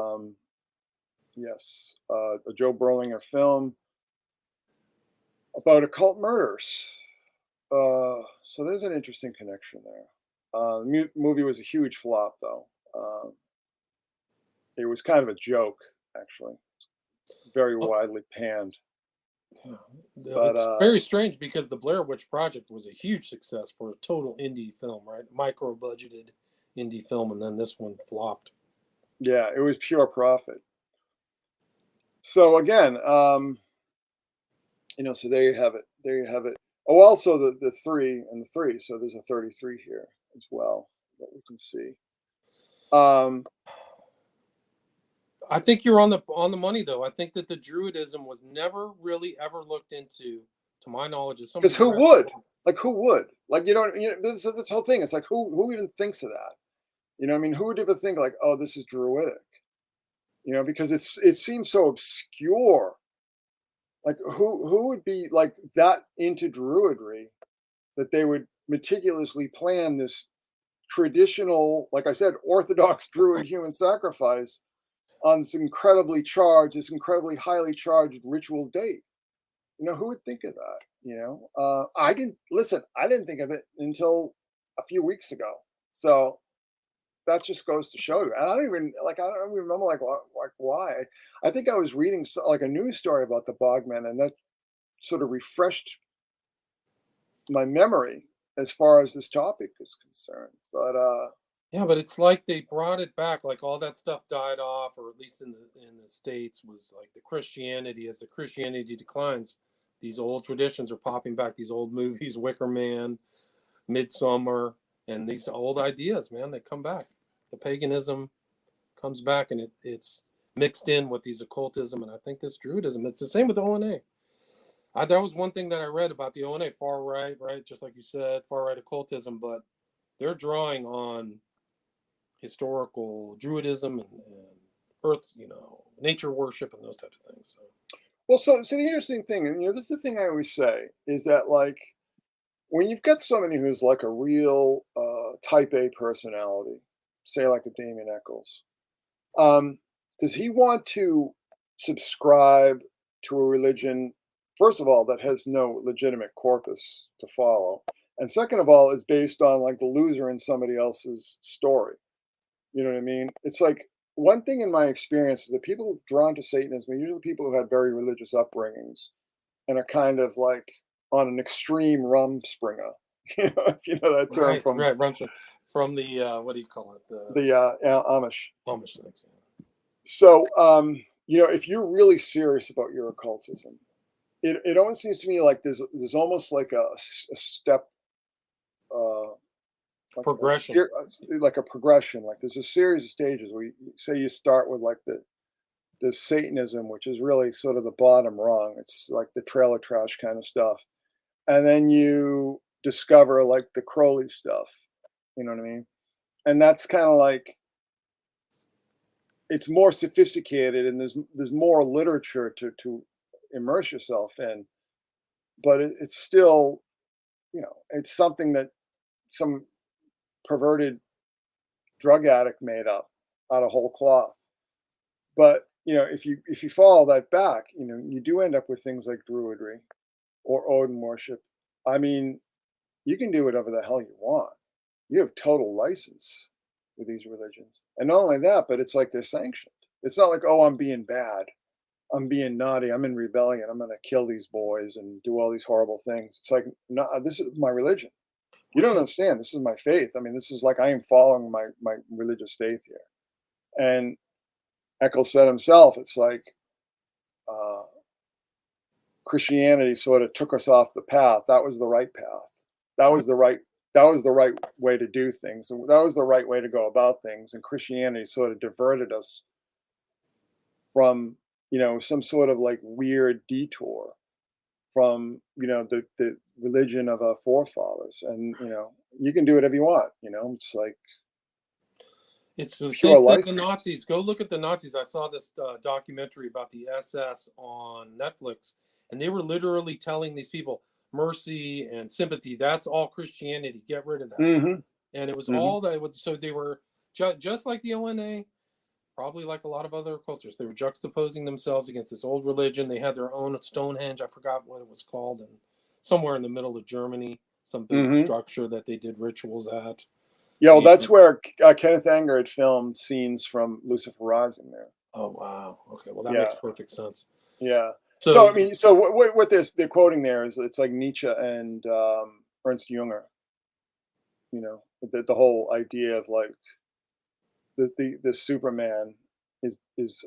yes, a Joe Berlinger film about occult murders. So there's an interesting connection there. The movie was a huge flop, though. It was kind of a joke, actually. Very widely panned. But It's very strange because the Blair Witch Project was a huge success for a total indie film, right? Micro budgeted indie film, and then this one flopped. yeah, it was pure profit. So again, so there you have it. There you have it. Oh, also the 3 and the 3. So there's a 33 here as well that we can see. I think you're on the money, though. I think that the Druidism was never really ever looked into, to my knowledge, as Because who would? Like, who would? Like, this whole thing. It's like, who even thinks of that? I mean, who would ever think like, oh, this is Druidic? Because it seems so obscure. Like, who would be like that into Druidry that they would meticulously plan this traditional, like I said, Orthodox Druid human sacrifice on this incredibly highly charged ritual date? Who would think of that? I didn't think of it until a few weeks ago. So that just goes to show you. And I don't even remember why. I think I was reading like a news story about the Bogmen, and that sort of refreshed my memory as far as this topic is concerned. But yeah, but it's like they brought it back. Like all that stuff died off, or at least in the States, was like the Christianity. As the Christianity declines, these old traditions are popping back. These old movies, Wicker Man, Midsummer, and these old ideas, man, they come back. The paganism comes back, and it's mixed in with these occultism, and I think this Druidism. It's the same with the ONA. That was one thing that I read about the ONA, far right, just like you said, far right occultism, but they're drawing on historical Druidism and earth, nature worship and those types of things. So the interesting thing, and this is the thing I always say, is that like when you've got somebody who's like a real type A personality, say like a Damien Eccles, does he want to subscribe to a religion, first of all, that has no legitimate corpus to follow, and second of all, is based on like the loser in somebody else's story? You know what I mean? It's like one thing in my experience is that people drawn to Satanism are usually people who had very religious upbringings and are kind of like on an extreme Rumspringer. If you know that term Right, Rumspringer. From the what do you call it? The Amish. Amish things. Yeah. So if you're really serious about your occultism, it almost seems to me like there's almost like a step. Like progression, like a progression. Like there's a series of stages where you start with like the Satanism, which is really sort of the bottom rung. It's like the trailer trash kind of stuff, and then you discover like the Crowley stuff. You know what I mean? And that's kind of like it's more sophisticated, and there's more literature to immerse yourself in, but it's still, it's something that some perverted drug addict made up out of whole cloth. But if you follow that back, you do end up with things like Druidry or Odin worship. I mean, you can do whatever the hell you want. You have total license with these religions, and not only that, but it's like they're sanctioned. It's not like, oh, I'm being bad, I'm being naughty, I'm in rebellion, I'm going to kill these boys and do all these horrible things. It's like, no, this is my religion. You don't understand. This is my faith. I mean, this is like I am following my religious faith here. And Eccles said himself, it's like Christianity sort of took us off the path. That was the right path. That was the right way to do things. And that was the right way to go about things. And Christianity sort of diverted us from, some sort of like weird detour from, the religion of our forefathers. And, you can do whatever you want, it's like, it's the pure same thing. The license. Nazis. Go look at the Nazis. I saw this documentary about the SS on Netflix, and they were literally telling these people, mercy and sympathy, that's all Christianity. Get rid of that. Mm-hmm. And it was all that. So they were just like the ONA, probably like a lot of other cultures. They were juxtaposing themselves against this old religion. They had their own Stonehenge. I forgot what it was called, and somewhere in the middle of Germany, some big structure that they did rituals at. Yeah, well, that's where Kenneth Anger had filmed scenes from Lucifer Rising there. Oh, wow. Okay, well, that makes perfect sense. Yeah. So I mean, so what they're quoting there is it's like Nietzsche and Ernst Jünger. You know, the whole idea of like the Superman is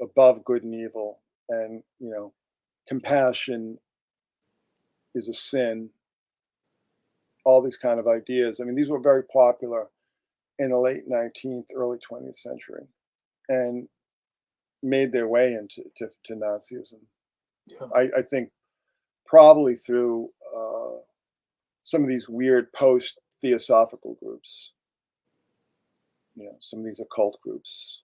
above good and evil, and you know, compassion is a sin. All these kind of ideas. I mean, these were very popular in the late 19th, early 20th century, and made their way into Nazism. Yeah. I think probably through some of these weird post-theosophical groups, you know, some of these occult groups,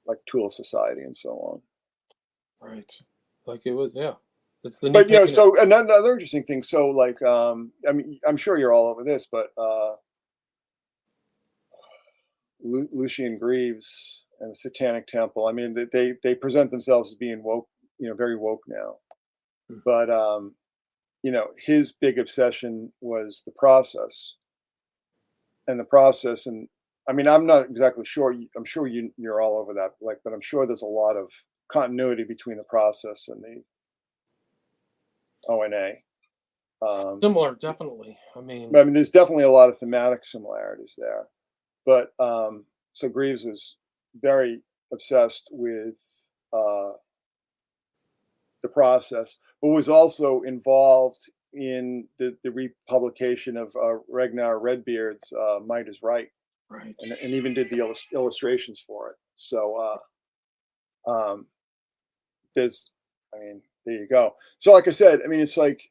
like Tool Society and so on. Right. Like it was, yeah. It's the. But you know, so another interesting thing. So, like, I mean, I'm sure you're all over this, but Lucian Greaves and the Satanic Temple. I mean, they present themselves as being woke, you know, very woke now. But you know, his big obsession was the process, and the process. And I mean, I'm not exactly sure. I'm sure you're all over that, like, but I'm sure there's a lot of continuity between the process and the ONA. Similar, definitely. I mean, there's definitely a lot of thematic similarities there. But so Greaves was very obsessed with the process, but was also involved in the republication of Ragnar Redbeard's Might is Right. Right. And even did the illustrations for it. So there's, I mean, there you go. So like I said, I mean, it's like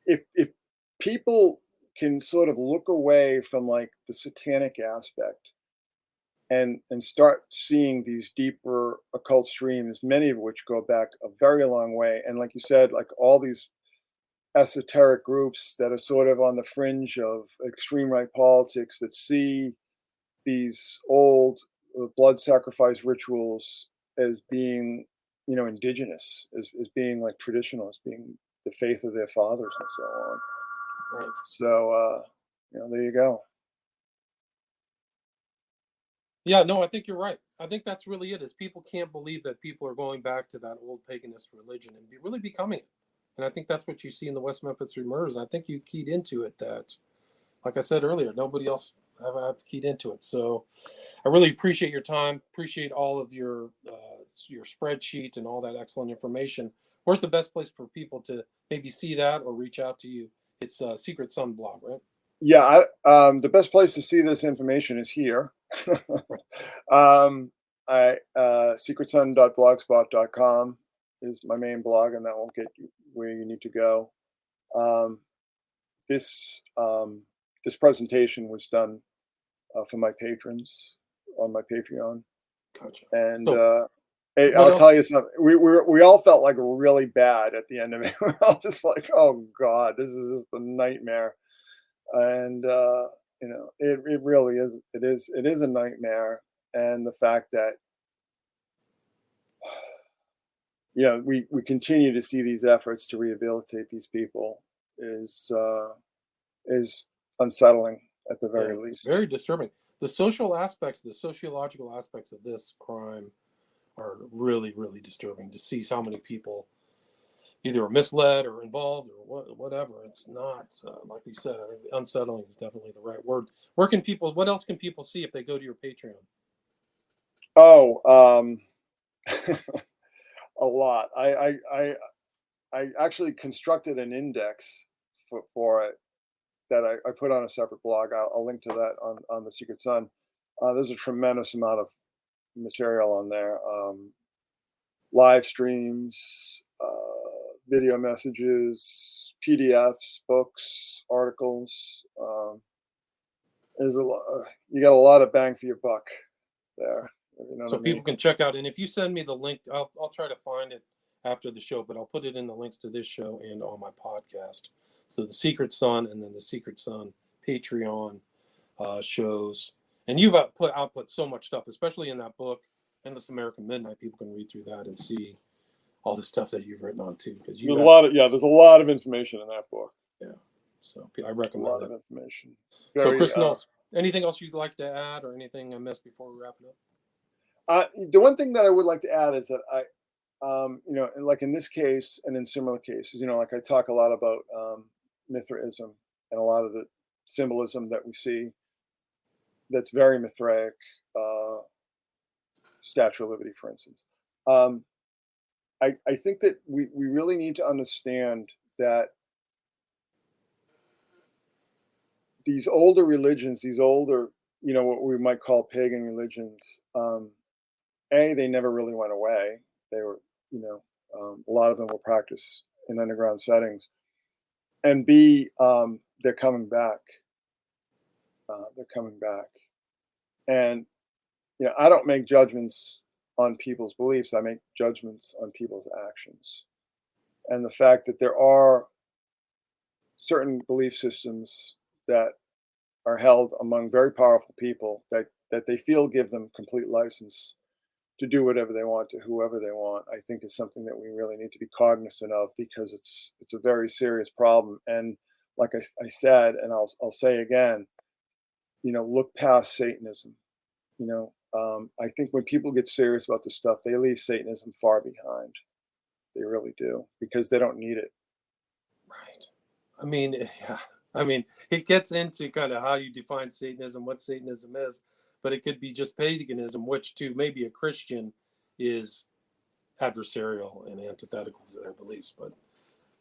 if people can sort of look away from like the satanic aspect and start seeing these deeper occult streams, many of which go back a very long way. And like you said, like all these esoteric groups that are sort of on the fringe of extreme right politics that see these old blood sacrifice rituals as being, you know, indigenous, as being like traditional, as being the faith of their fathers and so on. Right. So, you know, there you go. Yeah, no, I think you're right. I think that's really it. Is people can't believe that people are going back to that old paganist religion and really becoming it. And I think that's what you see in the West Memphis Three Murders. I think you keyed into it that, like I said earlier, nobody else have keyed into it. So I really appreciate your time. Appreciate all of your spreadsheet and all that excellent information. Where's the best place for people to maybe see that or reach out to you? It's Secret Sun blog, right? Yeah, the best place to see this information is here. secretsun.blogspot.com is my main blog, and that will get you where you need to go. This presentation was done for my patrons on my Patreon. Gotcha. And So, I'll tell you something. We all felt like really bad at the end of it. We're all just like, oh God, this is just a nightmare. And you know, it really is. It is a nightmare. And the fact that, you know, we continue to see these efforts to rehabilitate these people is unsettling at the very least. Very disturbing. The social aspects, the sociological aspects of this crime are really, really disturbing to see how many people either are misled or involved or whatever. It's not, like you said, I think unsettling is definitely the right word. What else can people see if they go to your Patreon? Oh, a lot. I actually constructed an index for it that I put on a separate blog. I'll link to that on the Secret Sun. There's a tremendous amount of material on there. Live streams, video messages, PDFs, books, articles. There's a lot. You got a lot of bang for your buck there. You know so what I mean? People can check out. And if you send me the link, I'll try to find it after the show, but I'll put it in the links to this show and on my podcast. So the Secret Sun and then the Secret Sun Patreon shows. And you've output so much stuff, especially in that book, Endless American Midnight. People can read through that and see all the stuff that you've written on too. Because there's a lot of information in that book. Yeah, so I recommend a lot that. of information. So Chris Knowles, anything else you'd like to add, or anything I missed before we wrap it up? The one thing that I would like to add is that you know, like in this case and in similar cases, you know, like I talk a lot about Mithraism and a lot of the symbolism that we see that's very Mithraic, Statue of Liberty, for instance. Um, I think that we really need to understand that these older religions, these older, you know, what we might call pagan religions, they never really went away. They were, you know, a lot of them were practiced in underground settings. And B, they're coming back. They're coming back. And, you know, I don't make judgments on people's beliefs. I make judgments on people's actions. And the fact that there are certain belief systems that are held among very powerful people that they feel give them complete license to do whatever they want to whoever they want, I think is something that we really need to be cognizant of, because it's a very serious problem. And like I said, and I'll say again, you know, look past Satanism. You know, I think when people get serious about this stuff, they leave Satanism far behind. They really do, because they don't need it. Right. I mean, yeah. I mean, it gets into kind of how you define Satanism, what Satanism is, but it could be just paganism, which to maybe a Christian is adversarial and antithetical to their beliefs. But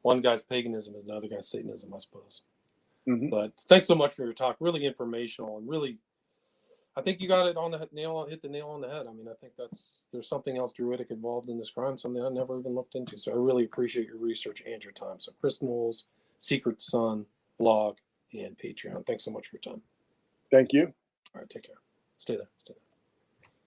one guy's paganism is another guy's Satanism, I suppose. Mm-hmm. But thanks so much for your talk. Really informational and really, I think you got it on the nail, hit the nail on the head. I mean, I think there's something else druidic involved in this crime, something I never even looked into. So I really appreciate your research and your time. So Chris Knowles, Secret Sun, blog, and Patreon. Thanks so much for your time. Thank you. All right, take care. Stay there. Stay there.